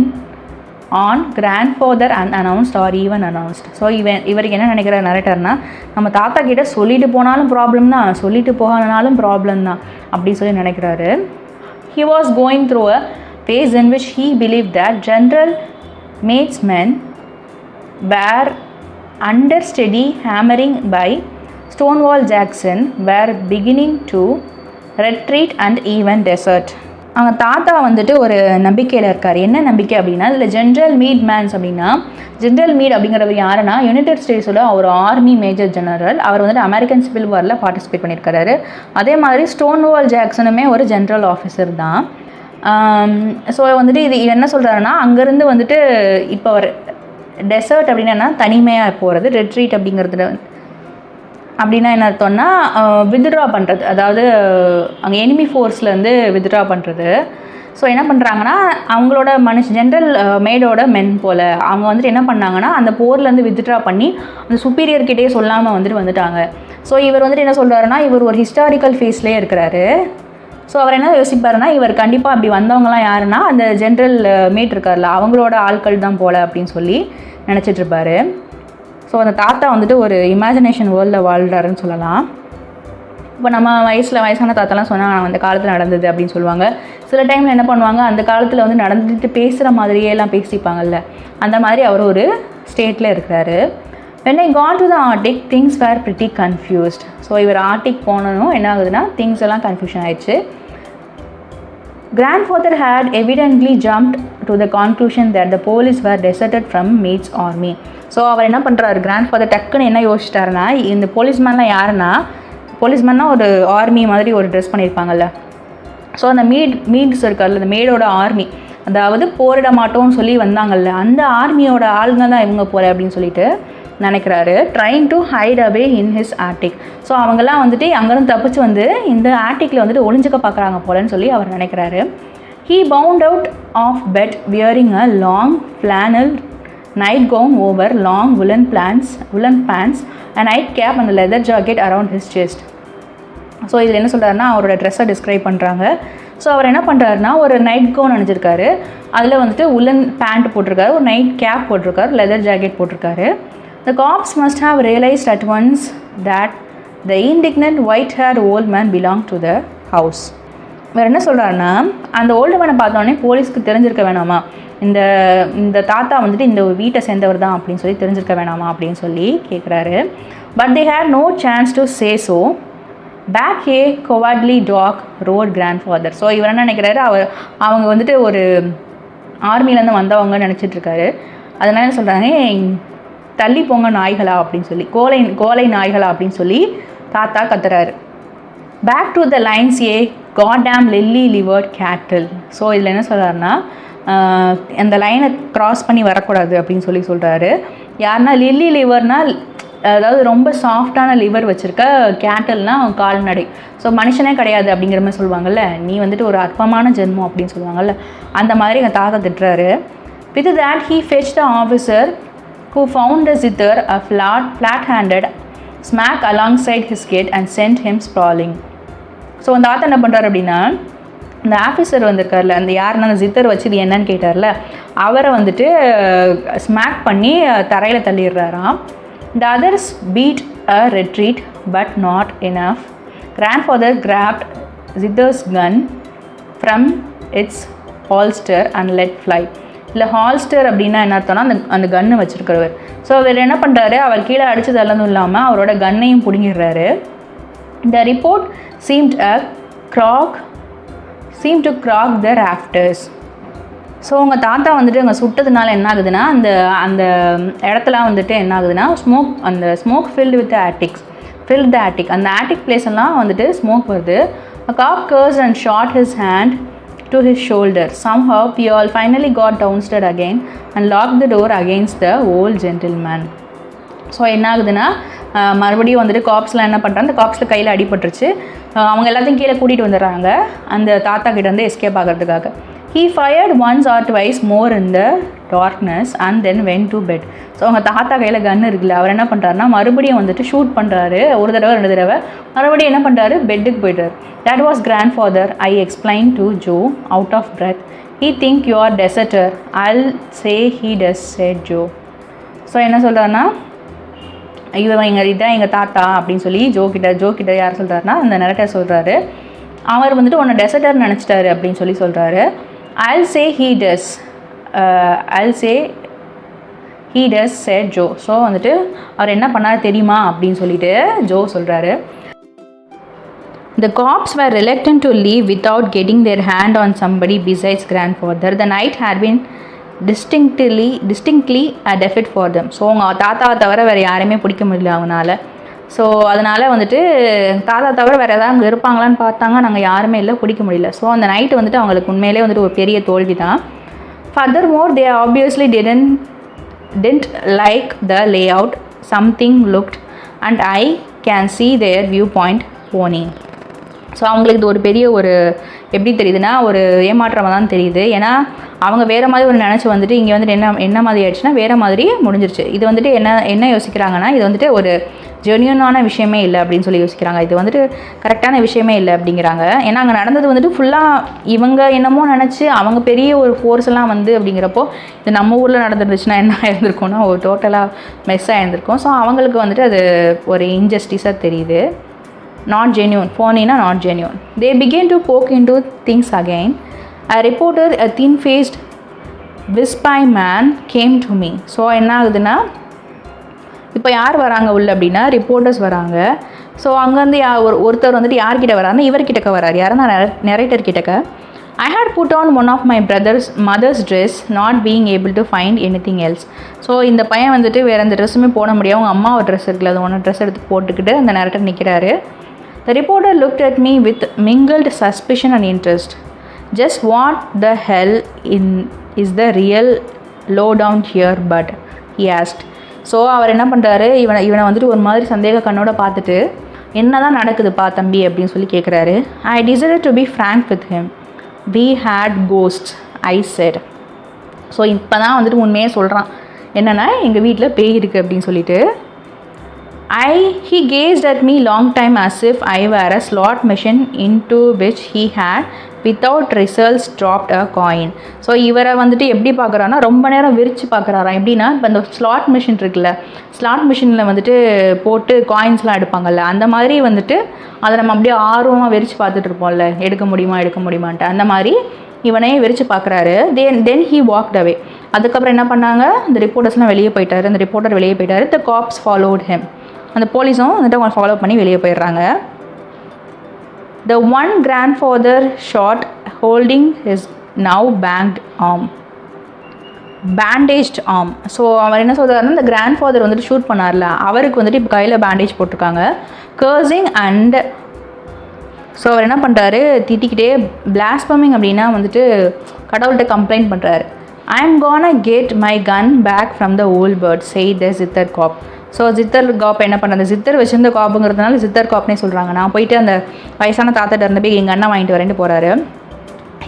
on grandfather unannounced or even announced. So இவருக்கு என்ன நினைக்கிற நரேட்டர்னா, நம்ம தாத்தா கிட்ட சொல்லிட்டு போனாலும் ப்ராப்ளம் தான், சொல்லிட்டு போகாதனாலும் ப்ராப்ளம் தான் அப்படி சொல்லி நினைக்கிறாரு. He was going through a phase in which he believed that general matesmen were under steady hammering by Stonewall Jackson were beginning to retreat and even desert. அவங்க தாத்தா வந்துட்டு ஒரு நம்பிக்கையில் இருக்கார். என்ன நம்பிக்கை அப்படின்னா, இதில் ஜென்ரல் மீட் மேன்ஸ் அப்படின்னா, ஜென்ரல் மீட் அப்படிங்கிறவர் யாருன்னா யுனைடெட் ஸ்டேட்ஸோட ஒரு ஆர்மி மேஜர் ஜெனரல். அவர் வந்துட்டு அமெரிக்கன் சிவில் வாரில் பார்ட்டிசிபேட் பண்ணியிருக்காரு. அதே மாதிரி ஸ்டோன்வால் ஜாக்சனுமே ஒரு ஜென்ரல் ஆஃபீஸர் தான். ஸோ வந்துட்டு இது என்ன சொல்கிறாருன்னா, அங்கேருந்து வந்துட்டு இப்போ ஒரு டெசர்ட் அப்படின்னா தனிமையாக போகிறது, ரெட்ரீட் அப்படிங்கிறது அப்படின்னா என்ன அர்த்தம்னா வித்ட்ரா பண்ணுறது, அதாவது அங்கே எனிமி ஃபோர்ஸ்லேருந்து வித்ட்ரா பண்ணுறது. ஸோ என்ன பண்ணுறாங்கன்னா அவங்களோட ஜென்ரல் மேடோட மென் போல் அவங்க வந்துட்டு என்ன பண்ணாங்கன்னா அந்த போர்லேருந்து வித்ட்ரா பண்ணி அந்த சுப்பீரியர்கிட்டே சொல்லாமல் வந்துட்டாங்க. ஸோ இவர் வந்துட்டு என்ன சொல்கிறாருன்னா, இவர் ஒரு ஹிஸ்டாரிக்கல் ஃபேஸ்லேயே இருக்கிறாரு. ஸோ அவர் என்ன யோசிப்பாருன்னா, இவர் கண்டிப்பாக அப்படி வந்தவங்களாம் யாருன்னா அந்த ஜென்ரல் மேட் இருக்கார்ல அவங்களோட ஆட்கள் தான் போல் அப்படின்னு சொல்லி நினச்சிட்ருப்பார். ஸோ அந்த தாத்தா வந்துட்டு ஒரு இமேஜினேஷன் வேர்ல்டில் வாழ்கிறாருன்னு சொல்லலாம். இப்போ நம்ம வயசான தாத்தாலாம் சொன்னால் அந்த காலத்தில் நடந்தது அப்படின்னு சொல்லுவாங்க. சில டைமில் என்ன பண்ணுவாங்க, அந்த காலத்தில் வந்து நடந்துட்டு பேசுகிற மாதிரியேலாம் பேசிப்பாங்கல்ல, அந்த மாதிரி அவர் ஒரு ஸ்டேட்டில் இருக்கிறாரு. when I got to the Arctic things were pretty confused. So இவர் ஆர்டிக் போனதும் என்ன ஆகுதுன்னா திங்ஸ் எல்லாம் கன்ஃபியூஷன் ஆயிடுச்சு. Grandfather had evidently jumped to the conclusion that the police were deserted from Meade's army. So அவர் என்ன பண்ணுறாரு, கிராண்ட்ஃபாதர் டக்குன்னு என்ன யோசிச்சிட்டாருன்னா, இந்த போலீஸ்மேன்லாம் யாருன்னா, போலீஸ்மேன்னா ஒரு ஆர்மி மாதிரி ஒரு ட்ரெஸ் பண்ணியிருப்பாங்கல்ல. ஸோ அந்த மீட்ஸ் இருக்கார்ல, அந்த மேடோட ஆர்மி, அதாவது போரிட மாட்டோம்னு சொல்லி வந்தாங்கல்ல, அந்த ஆர்மியோட ஆளுங்க தான் இவங்க போல அப்படின்னு சொல்லிட்டு நினைக்கிறாரு. Trying to hide away in his attic. So அவங்கெல்லாம் வந்துட்டு அங்கேருந்து தப்பிச்சு வந்து இந்த ஆர்டிக்கில் வந்துட்டு ஒளிஞ்சுக்க பார்க்குறாங்க போலன்னு சொல்லி அவர் நினைக்கிறாரு. He bound out of bed wearing a long flannel nightgown over long woolen pants, a nightcap and a leather jacket around his chest. So இதில் என்ன சொல்கிறாருன்னா அவரோட ட்ரெஸ்ஸை டிஸ்கிரைப் பண்ணுறாங்க. ஸோ அவர் என்ன பண்ணுறாருன்னா ஒரு நைட் கவுன் அணிஞ்சிருக்காரு, அதில் வந்துட்டு உலன் பேண்ட் போட்டிருக்காரு, ஒரு நைட் கேப் போட்டிருக்காரு, லெதர் ஜாக்கெட் போட்டிருக்காரு. The cops must have realized at once that the indignant white-haired old man belonged to the house. வேறு என்ன சொல்கிறாருன்னா, அந்த ஓல்டு மேனை பார்த்தோன்னே போலீஸ்க்கு தெரிஞ்சிருக்க வேணாமா, இந்த தாத்தா வந்துட்டு இந்த வீட்டை சேர்ந்தவர் தான் அப்படின்னு சொல்லி தெரிஞ்சிருக்க வேணாமா அப்படின்னு சொல்லி கேட்குறாரு. But they had no chance to say so. Back a cowardly dog roared grandfather. So இவர் என்ன நினைக்கிறாரு, அவங்க வந்துட்டு ஒரு ஆர்மியிலேருந்து வந்தவங்க நினச்சிட்ருக்காரு. அதனால என்ன சொல்கிறாங்க, தள்ளி போங்க நாய்களா அப்படின்னு சொல்லி, கோலை நாய்களா அப்படின்னு சொல்லி தாத்தா கத்துறாரு. Back to the lines ye goddamn lily livered cattle. So இதில் என்ன சொல்கிறாருன்னா, அந்த லைனை க்ராஸ் பண்ணி வரக்கூடாது அப்படின்னு சொல்லி சொல்கிறாரு. யாருன்னா லில்லி லிவர்னால் அதாவது ரொம்ப சாஃப்டான லிவர் வச்சுருக்க, கேட்டல்னால் கால்நடை. ஸோ மனுஷனே கிடையாது அப்படிங்கிற மாதிரி சொல்லுவாங்கள்ல, நீ வந்துட்டு ஒரு அற்பமான ஜென்மம் அப்படின்னு சொல்லுவாங்கள்ல, அந்த மாதிரி எங்கள் தாத்தா திட்டுறாரு. With that he fetch the officer who found the zither a flat-handed smack alongside his gate and sent him sprawling. So அந்த தாத்தா என்ன பண்ணுறாரு அப்படின்னா, அந்த ஆஃபீஸர் வந்திருக்கார்ல, அந்த யாருன்னா அந்த ஜித்தர் வச்சு இது என்னன்னு கேட்டார்ல, அவரை வந்துட்டு ஸ்மாக் பண்ணி தரையில் தள்ளிடுறாராம். The others beat a retreat but not enough. Grandfather grabbed Zither's gun from its holster and let fly. இல்லை ஹால்ஸ்டர் அப்படின்னா என்ன அர்த்தம்னா அந்த கன்று வச்சுருக்கிறவர். ஸோ அவர் என்ன பண்ணுறாரு, அவர் கீழே அடித்தது எல்லாம் இல்லாமல் அவரோட கன்னையும் பிடுங்கிடுறாரு. The report seemed to crack the rafters. So உங்கள் தாத்தா வந்துட்டு அங்கே சுட்டதுனால என்ன ஆகுதுன்னா, அந்த இடத்துல வந்துட்டு என்ன ஆகுதுன்னா smoke filled with filled the attic, அந்த ஆட்டிக் பிளேஸ் எல்லாம் வந்துட்டு ஸ்மோக் வருது. A cop cursed and shot his hand to his shoulder. Somehow we all finally got downstairs again and locked the door against the old gentleman. So என்ன ஆகுதுன்னா, மறுபடியும் வந்துட்டு காப்ஸ்லாம் என்ன பண்ணுறாங்க, அந்த காப்ஸில் கையில் அடிபட்டுருச்சு, அவங்க எல்லாத்தையும் கீழே கூட்டிகிட்டு வந்துடுறாங்க அந்த தாத்தா கிட்ட வந்து எஸ்கேப் ஆகிறதுக்காக. He fired once or twice more in the darkness and then went to bed. So அவங்க தாத்தா கையில் கன் இருக்குல்ல, அவர் என்ன பண்ணுறாருனா மறுபடியும் வந்துட்டு ஷூட் பண்ணுறாரு, ஒரு தடவை 2 தடவை, மறுபடியும் என்ன பண்ணுறாரு, பெட்டுக்கு போய்ட்டார். That was grandfather, I explained to Joe, out of breath. He think you are deserter. I'll say he does, said Joe. So என்ன சொல்கிறாருன்னா, இதான் எங்கள் தாத்தா அப்படின்னு சொல்லி ஜோ கிட்ட யார் சொல்கிறாருன்னா அந்த நரேட்டர் சொல்கிறாரு. அவர் வந்துட்டு உன்னை டெசர்டர் நினச்சிட்டாரு அப்படின்னு சொல்லி சொல்கிறாரு. I'll say he does, said Joe. So வந்துட்டு அவர் என்ன பண்ணார் தெரியுமா அப்படின்னு சொல்லிட்டு ஜோ சொல்கிறாரு. The cops were reluctant to leave without getting their hand on somebody besides grandfather. The night had been distinctly a defeat for them. So அவங்க தாத்தாவை தவிர வேறு யாரையுமே பிடிக்க முடியல அவங்களால. ஸோ அதனால் வந்துட்டு தாத்தா தவிர வேறு எதாவது அங்கே இருப்பாங்களான்னு பார்த்தாங்க, நாங்கள் யாருமே இல்லை, பிடிக்க முடியல. ஸோ அந்த நைட்டு வந்துட்டு அவங்களுக்கு உண்மையிலே வந்துட்டு ஒரு பெரிய தோல்வி தான். Furthermore, they obviously didn't like the layout. Something looked, and I can see their viewpoint pony. So அவங்களுக்கு இது ஒரு பெரிய ஒரு எப்படி தெரியுதுன்னா ஒரு ஏமாற்றமாக தான் தெரியுது. ஏன்னா அவங்க வேறு மாதிரி ஒரு நினச்சி வந்துட்டு இங்கே வந்துட்டு என்ன மாதிரி ஆயிடுச்சுன்னா வேறு மாதிரி முடிஞ்சிருச்சு. இது வந்துட்டு என்ன யோசிக்கிறாங்கன்னா இது வந்துட்டு ஒரு ஜென்யூனான விஷயமே இல்லை அப்படின்னு சொல்லி யோசிக்கிறாங்க. இது வந்துட்டு கரெக்டான விஷயமே இல்லை அப்படிங்கிறாங்க. ஏன்னா அங்கே நடந்தது வந்துட்டு ஃபுல்லாக இவங்க என்னமோ நினச்சி அவங்க பெரிய ஒரு ஃபோர்ஸ் எல்லாம் வந்து அப்படிங்கிறப்போ இது நம்ம ஊரில் நடந்துருந்துச்சுன்னா என்ன ஆயிருந்திருக்கும்னா ஒரு டோட்டலாக மெஸ் ஆயிருந்திருக்கும். ஸோ அவங்களுக்கு வந்துட்டு அது ஒரு இன்ஜஸ்டிஸாக தெரியுது. Not genuine. Phony na not genuine. They began to poke into things again. A reporter, a thin-faced, wispy man came to me. So என்ன ஆகுதுன்னா இப்போ யார் வராங்க உள்ள அப்படின்னா ரிப்போர்ட்டர்ஸ் வராங்க. ஸோ அங்கேருந்து ஒருத்தர் வந்துட்டு யார்கிட்ட வராருன்னா இவர்கிட்டக்க வராரு. யாருன்னா நரேட்டர் கிட்டக்க. I had put on one of my mother's dress, not being able to find anything else. So இந்த பையன் வந்துட்டு வேறு எந்த ட்ரெஸ்ஸுமே போட முடியாது. அவங்க அம்மா ஒரு ட்ரெஸ் இருக்குல்ல, அது ஒன்று ட்ரெஸ் எடுத்து போட்டுக்கிட்டு அந்த நரேட்டர் நிற்கிறாரு. The reporter looked at me with mingled suspicion and interest. Just what the hell is the real lowdown here, bud? He asked. So அவர் என்ன பண்ணுறாரு, இவனை வந்துட்டு ஒரு மாதிரி சந்தேக கண்ணோட பார்த்துட்டு என்ன தான் நடக்குதுப்பா தம்பி அப்படின்னு சொல்லி கேட்குறாரு. I decided to be frank with him. We had ghosts, I said. So இப்போ தான் வந்துட்டு உண்மையே சொல்கிறான். என்னென்னா எங்கள் வீட்டில் பேய் இருக்குது அப்படின்னு சொல்லிட்டு. He gazed at me long time as if I were a slot machine into which he had without results dropped a coin. So இவரை வந்துட்டு எப்படி பார்க்குறான்னா ரொம்ப நேரம் விரித்து பார்க்குறாராம். எப்படின்னா இப்போ இந்த ஸ்லாட் மிஷின் இருக்குல்ல, ஸ்லாட் மிஷினில் வந்துட்டு போட்டு காயின்ஸ்லாம் எடுப்பாங்கல்ல, அந்த மாதிரி வந்துட்டு அதை நம்ம அப்படியே ஆர்வமாக விரித்து பார்த்துட்டு இருப்போம்ல, எடுக்க முடியுமான்ட்டு அந்த மாதிரி இவனையே விரித்து பார்க்குறாரு. தென் he walked away. அதுக்கப்புறம் என்ன பண்ணாங்க, இந்த ரிப்போர்ட்டர்ஸ்லாம் வெளியே போயிட்டாரு. அந்த ரிப்போர்ட்டர் வெளியே போயிட்டாரு. The cops followed him. அந்த போலீஸும் வந்துட்டு அவங்க ஃபாலோ பண்ணி வெளியே போயிடுறாங்க. The one grandfather shot holding his now bandaged arm. So அவர் என்ன சொல்கிறாருன்னா இந்த கிராண்ட்ஃபாதர் வந்துட்டு ஷூட் பண்ணார்ல, அவருக்கு வந்துட்டு இப்போ கையில் பேண்டேஜ் போட்டிருக்காங்க. கர்சிங் அண்ட் ஸோ அவர் என்ன பண்ணுறாரு, திட்டிக்கிட்டே blaspheming அப்படின்னா வந்துட்டு கடவுள்கிட்ட கம்ப்ளைண்ட் பண்ணுறாரு. I am gonna get my gun back from the old bird, said the zither cop. So zither cop என்ன பண்ணுறது, ஜித்தர் வச்சிருந்த காப்புங்கிறதுனால ஜித்தர் காப்னே சொல்கிறாங்க. நான் போயிட்டு அந்த வயசான தாத்தாட்ட இருந்து போய் எங்கள் அண்ணன் வாங்கிட்டு வரேன்ட்டு போகிறாரு.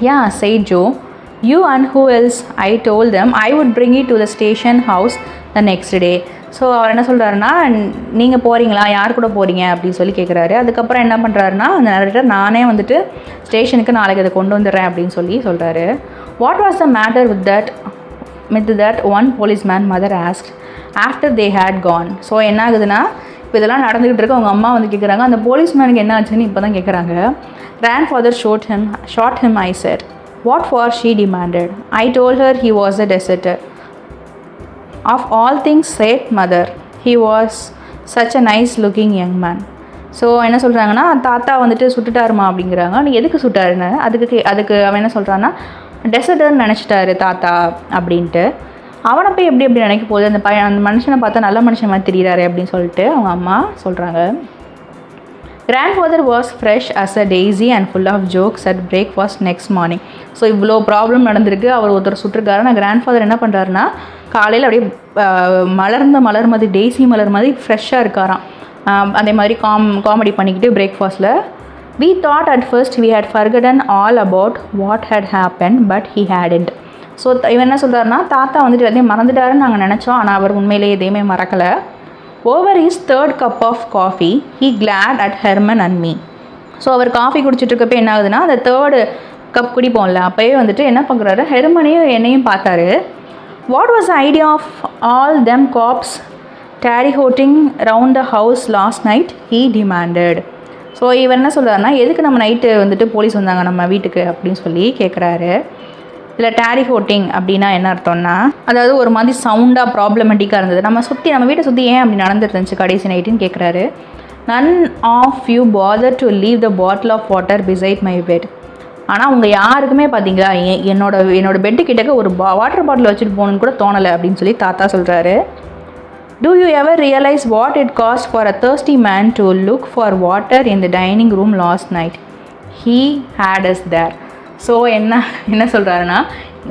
Yeah, said Joe. You and who else? I told them I would bring it to the station house the next day. So அவர் என்ன சொல்கிறாருன்னா, நீங்கள் போகிறீங்களா, யார் கூட போகிறீங்க அப்படின்னு சொல்லி கேட்குறாரு. அதுக்கப்புறம் என்ன பண்ணுறாருன்னா அந்த நரேட்டர் நானே வந்துட்டு ஸ்டேஷனுக்கு நாளைக்கு அதை கொண்டு வந்துடுறேன் அப்படின்னு சொல்லி சொல்கிறாரு. What was the matter with that one policeman, mother asked after they had gone. So என்ன ஆகுதுன்னா இப்போ இதெல்லாம் நடந்துகிட்டு இருக்கு. அவங்க அம்மா வந்து கேட்குறாங்க அந்த போலீஸ்மேனுக்கு என்ன ஆச்சுன்னு இப்போ தான் கேட்குறாங்க. Grandfather shot him, I said. What for? She demanded. I told her he was a deserter. Of all things, said mother. He was such a nice looking young man. So என்ன சொல்கிறாங்கன்னா தாத்தா வந்துட்டு சுட்டுட்டாருமா அப்படிங்கிறாங்க. நீ எதுக்கு சுட்டாருன்னு அதுக்கு அவன் என்ன சொல்கிறான்னா டெசர்டர்னு நினச்சிட்டாரு தாத்தா அப்படின்ட்டு. அவனை போய் எப்படி நினைக்க போகுது, அந்த மனுஷனை பார்த்தா நல்ல மனுஷன் மாதிரி தெரிகிறாரு அப்படின்னு சொல்லிட்டு அவங்க அம்மா சொல்கிறாங்க. Grandfather was fresh as a daisy and full of jokes at breakfast next morning. So இவ்வளோ ப்ராப்ளம் நடந்திருக்கு, அவர் ஒருத்தர் சுட்டுருக்காரு. நான் கிராண்ட்ஃபாதர் என்ன பண்ணுறாருன்னா காலையில் அப்படியே மலர் மாதிரி டெய்ஸி மலர் மாதிரி ஃப்ரெஷ்ஷாக இருக்காராம். அதே மாதிரி காமெடி பண்ணிக்கிட்டு பிரேக்ஃபாஸ்ட்டில். We thought at first we had forgotten all about what had happened, but he hadn't. So இவன் என்ன சொல்கிறாருன்னா தாத்தா வந்துட்டு எதையும் மறந்துட்டாருன்னு நாங்கள் நினச்சோம், ஆனால் அவர் உண்மையிலே எதையுமே மறக்கலை. Over his third cup of coffee, he glared at Herman and me. So அவர் காஃபி குடிச்சிட்ருக்கப்போ என்ன ஆகுதுன்னா அந்த தேர்டு கப் குடிப்போம்ல, அப்போயே வந்துட்டு என்ன பார்க்குறாரு, ஹெர்மனையும் என்னையும் பார்த்தாரு. What was the idea of all them cops terry-hoting round the house last night? He demanded. So இவர் என்ன சொல்கிறாருன்னா எதுக்கு நம்ம நைட்டு வந்துட்டு போலீஸ் வந்தாங்க நம்ம வீட்டுக்கு அப்படின்னு சொல்லி கேட்குறாரு. இல்லை டேரி ஹோட்டிங் அப்படின்னா என்ன அர்த்தம்னா அதாவது ஒரு மாதிரி சவுண்டாக ப்ராப்ளமேட்டிக்காக இருந்தது, நம்ம வீட்டை சுற்றி ஏன் அப்படி நடந்துட்டு இருந்துச்சு கடைசி நைட்டுன்னு கேட்குறாரு. none of you bother to leave the bottle of water beside my bed. ஆனால் உங்கள் யாருக்குமே பார்த்தீங்களா என்னோட பெட்டு கிட்டக்க ஒரு வாட்டர் பாட்டில் வச்சுட்டு போகணுன்னு கூட தோணலை அப்படின்னு சொல்லி தாத்தா சொல்கிறாரு. Do you ever realize what it cost for a thirsty man to look for water in the dining room last night? He had us there. So என்ன சொல்கிறாருன்னா,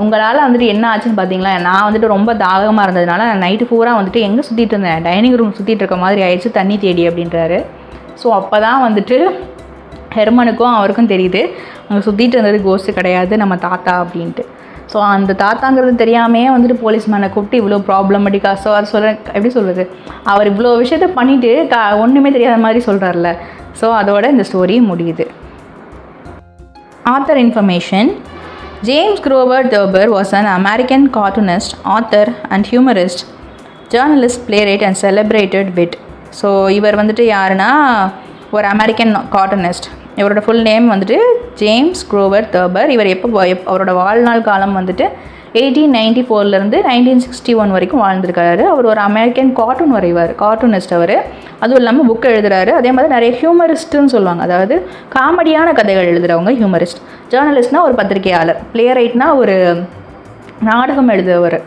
உங்களால் வந்துட்டு என்ன ஆச்சுன்னு பார்த்தீங்களா, நான் வந்துட்டு ரொம்ப தாகமாக இருந்ததுனால நைட்டு பூரா வந்துட்டு எங்கே சுற்றிட்டு இருந்தேன், டைனிங் ரூம் சுற்றிட்டு இருக்க மாதிரி ஆயிடுச்சு தண்ணி தேடி அப்படின்றாரு. ஸோ அப்போ தான் வந்துட்டு ஹெர்மனுக்கும் அவருக்கும் தெரியுது அங்கே சுற்றிட்டு இருந்தது கோஸ்ட்டு கிடையாது, நம்ம தாத்தா அப்படின்ட்டு. ஸோ அந்த தாத்தாங்கிறது தெரியாமையே வந்துட்டு போலீஸ்மேனை கூப்பிட்டு இவ்வளோ ப்ராப்ளமேட்டிக்காக. ஸோ அது எப்படி சொல்கிறது, அவர் இவ்வளோ விஷயத்த பண்ணிவிட்டு ஒன்றுமே தெரியாத மாதிரி சொல்கிறார்ல. ஸோ அதோட இந்த ஸ்டோரி முடியுது. Author information. James Grover Thurber was an American cartoonist, author and humorist, journalist, playwright and celebrated wit. So இவர் வந்துட்டு யாருன்னா ஒரு அமெரிக்கன் கார்ட்டூனிஸ்ட். இவரோட ஃபுல் நேம் வந்துட்டு ஜேம்ஸ் குரோவர் தர்பர். இவர் அவரோட வாழ்நாள் காலம் வந்துட்டு 1894 1961 வரைக்கும் வாழ்ந்திருக்காரு. அவர் ஒரு அமெரிக்கன் கார்ட்டூன் வரைவார், கார்ட்டூனிஸ்ட் அவர். அதுவும் இல்லாமல் புக் எழுதுறாரு. அதே மாதிரி நிறைய ஹியூமரிஸ்ட்டுன்னு சொல்லுவாங்க, அதாவது காமெடியான கதைகள் எழுதுகிறவங்க ஹியூமரிஸ்ட். ஜேர்னலிஸ்ட்னால் ஒரு பத்திரிகையாளர். பிளேரைட்னா ஒரு நாடகம் எழுதுறவர்.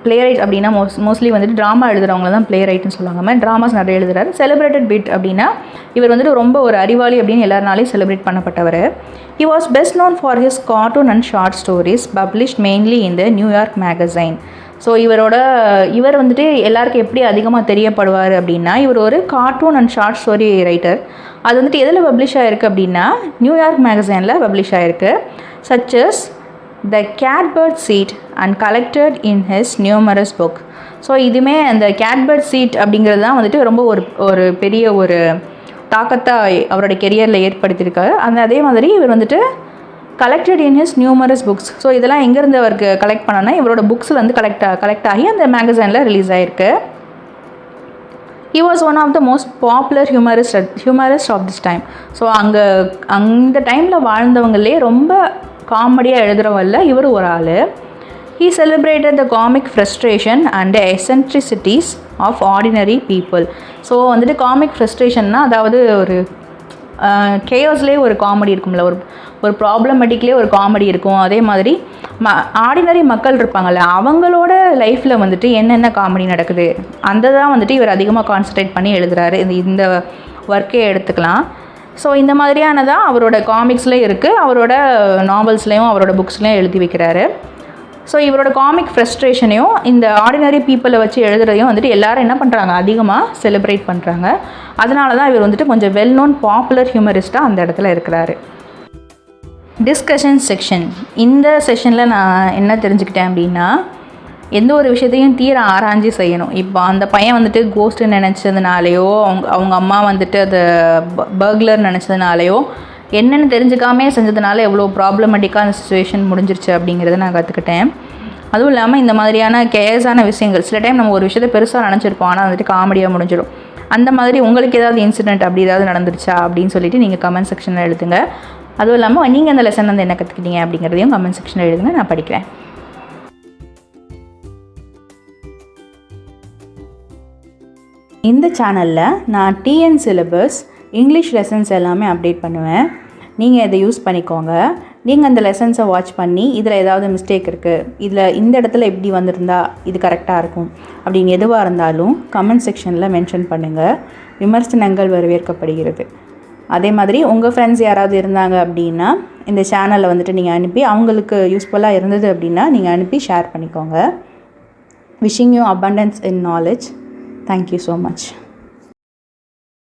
பிளேரைட் அப்படின்னா மோஸ்ட்லி வந்துட்டு ட்ராமா எழுதுகிறவங்கள தான் பிளேரைட்னு சொல்லுவாங்க. மாதிரி ட்ராமாஸ் நிறைய எழுதுறாரு. செலிப்ரேட்டட் பிட் அப்படின்னா இவர் வந்துட்டு ரொம்ப ஒரு அறிவாளி அப்படின்னு எல்லாருனாலையும் celebrate பண்ணப்பட்டவர். He was best known for his cartoon and short stories published mainly in the New York magazine. So இவர் வந்துட்டு எல்லாருக்கும் எப்படி அதிகமாக தெரியப்படுவார் அப்படின்னா, இவர் ஒரு cartoon and short story writer. அது வந்துட்டு எதில் பப்ளிஷ் ஆகிருக்கு அப்படின்னா நியூயார்க் மேகசைனில் பப்ளிஷ் ஆகிருக்கு. such as The Catbird Seat and collected in his numerous book. So இதுவுமே அந்த கேட்பர்ட் சீட் அப்படிங்கிறது தான் வந்துட்டு ரொம்ப ஒரு பெரிய ஒரு தாக்கத்தை அவரோட கெரியரில் ஏற்படுத்தியிருக்காரு. அதே மாதிரி இவர் வந்துட்டு collected in his numerous books. So இதெல்லாம் எங்கேருந்து அவருக்கு கலெக்ட் பண்ணோன்னா இவரோட புக்ஸில் வந்து கலெக்ட் ஆகி அந்த மேகசைனில் ரிலீஸ் ஆகிருக்கு. He was one of the most popular humorist of this time. So அந்த டைமில் வாழ்ந்தவங்களே ரொம்ப காமெடியாக எழுதுகிறவல்ல இவர் ஒரு ஆள். He celebrated the comic frustration and the eccentricities of ordinary people. So வந்துட்டு காமிக் ஃப்ரஸ்ட்ரேஷன்னா அதாவது ஒரு கேயோஸ்லேயே ஒரு காமெடி இருக்கும்ல, ஒரு ப்ராப்ளமேட்டிக்லேயே ஒரு காமெடி இருக்கும். அதே மாதிரி ஆர்டினரி மக்கள் இருப்பாங்கள்ல, அவங்களோட லைஃப்பில் வந்துட்டு என்னென்ன காமெடி நடக்குது அந்த தான் வந்துட்டு இவர் அதிகமாக கான்சன்ட்ரேட் பண்ணி எழுதுகிறாரு. இந்த ஒர்க்கே எடுத்துக்கலாம். ஸோ இந்த மாதிரியானதான் அவரோட காமிக்ஸ்லேயும் இருக்குது, அவரோட நாவல்ஸ்லேயும் அவரோட புக்ஸ்லேயும் எழுதி வைக்கிறாரு. ஸோ இவரோட காமிக் ஃப்ரஸ்ட்ரேஷனையும் இந்த ஆர்டினரி பீப்புளை வச்சு எழுதுறதையும் வந்துட்டு எல்லாரும் என்ன பண்ணுறாங்க, அதிகமாக செலிப்ரேட் பண்ணுறாங்க. அதனால தான் இவர் வந்துட்டு கொஞ்சம் வெல் நோன் பாப்புலர் ஹியூமரிஸ்ட்டாக அந்த இடத்துல இருக்கிறாரு. Discussion section. இந்த செஷனில் நான் என்ன தெரிஞ்சுக்கிட்டேன் அப்படின்னா, எந்த ஒரு விஷயத்தையும் தீர ஆராய்ச்சி செய்யணும். இப்போ அந்த பையன் வந்துட்டு கோஸ்ட்டு நினச்சதுனாலையோ அவங்க அம்மா வந்துட்டு அதை பர்க்லர் நினச்சதுனாலையோ என்னென்னு தெரிஞ்சுக்காமே செஞ்சதுனால எவ்வளோ ப்ராப்ளமேட்டிக்கான சுச்சுவேஷன் முடிஞ்சிருச்சு அப்படிங்கிறத நான் கற்றுக்கிட்டேன். அதுவும் இல்லாமல் இந்த மாதிரியான கேஸான விஷயங்கள் சில டைம் நம்ம ஒரு விஷயத்தை பெருசாக நினச்சிருப்போம், ஆனால் வந்துட்டு காமெடியாக முடிஞ்சிடும். அந்த மாதிரி உங்களுக்கு ஏதாவது இன்சிடென்ட் அப்படி ஏதாவது நடந்துருச்சா அப்படின்னு சொல்லிட்டு நீங்கள் கமெண்ட் செக்ஷனில் எழுதுங்க. அதுவும் இல்லாமல் நீங்கள் அந்த லெசன் வந்து என்ன கற்றுக்கிட்டீங்க அப்படிங்கிறதையும் கமெண்ட் செக்ஷனில் எழுதுங்க, நான் படிக்கிறேன். இந்த சேனலில் நான் டிஎன் சிலபஸ் இங்கிலீஷ் லெசன்ஸ் எல்லாமே அப்டேட் பண்ணுவேன். நீங்கள் இதை யூஸ் பண்ணிக்கோங்க. நீங்கள் அந்த லெசன்ஸை வாட்ச் பண்ணி இதில் ஏதாவது மிஸ்டேக் இருக்குது, இதில் இந்த இடத்துல எப்படி வந்திருந்தா இது கரெக்டாக இருக்கும் அப்படின்னு எதுவாக இருந்தாலும் கமெண்ட் செக்ஷனில் மென்ஷன் பண்ணுங்கள். விமர்சனங்கள் வரவேற்கப்படுகிறது. அதே மாதிரி உங்கள் ஃப்ரெண்ட்ஸ் யாராவது இருந்தாங்க அப்படின்னா இந்த சேனலில் வந்துட்டு நீங்கள் அனுப்பி அவங்களுக்கு யூஸ்ஃபுல்லாக இருந்தது அப்படின்னா நீங்கள் அனுப்பி ஷேர் பண்ணிக்கோங்க. Wishing you abundance in knowledge. Thank you so much.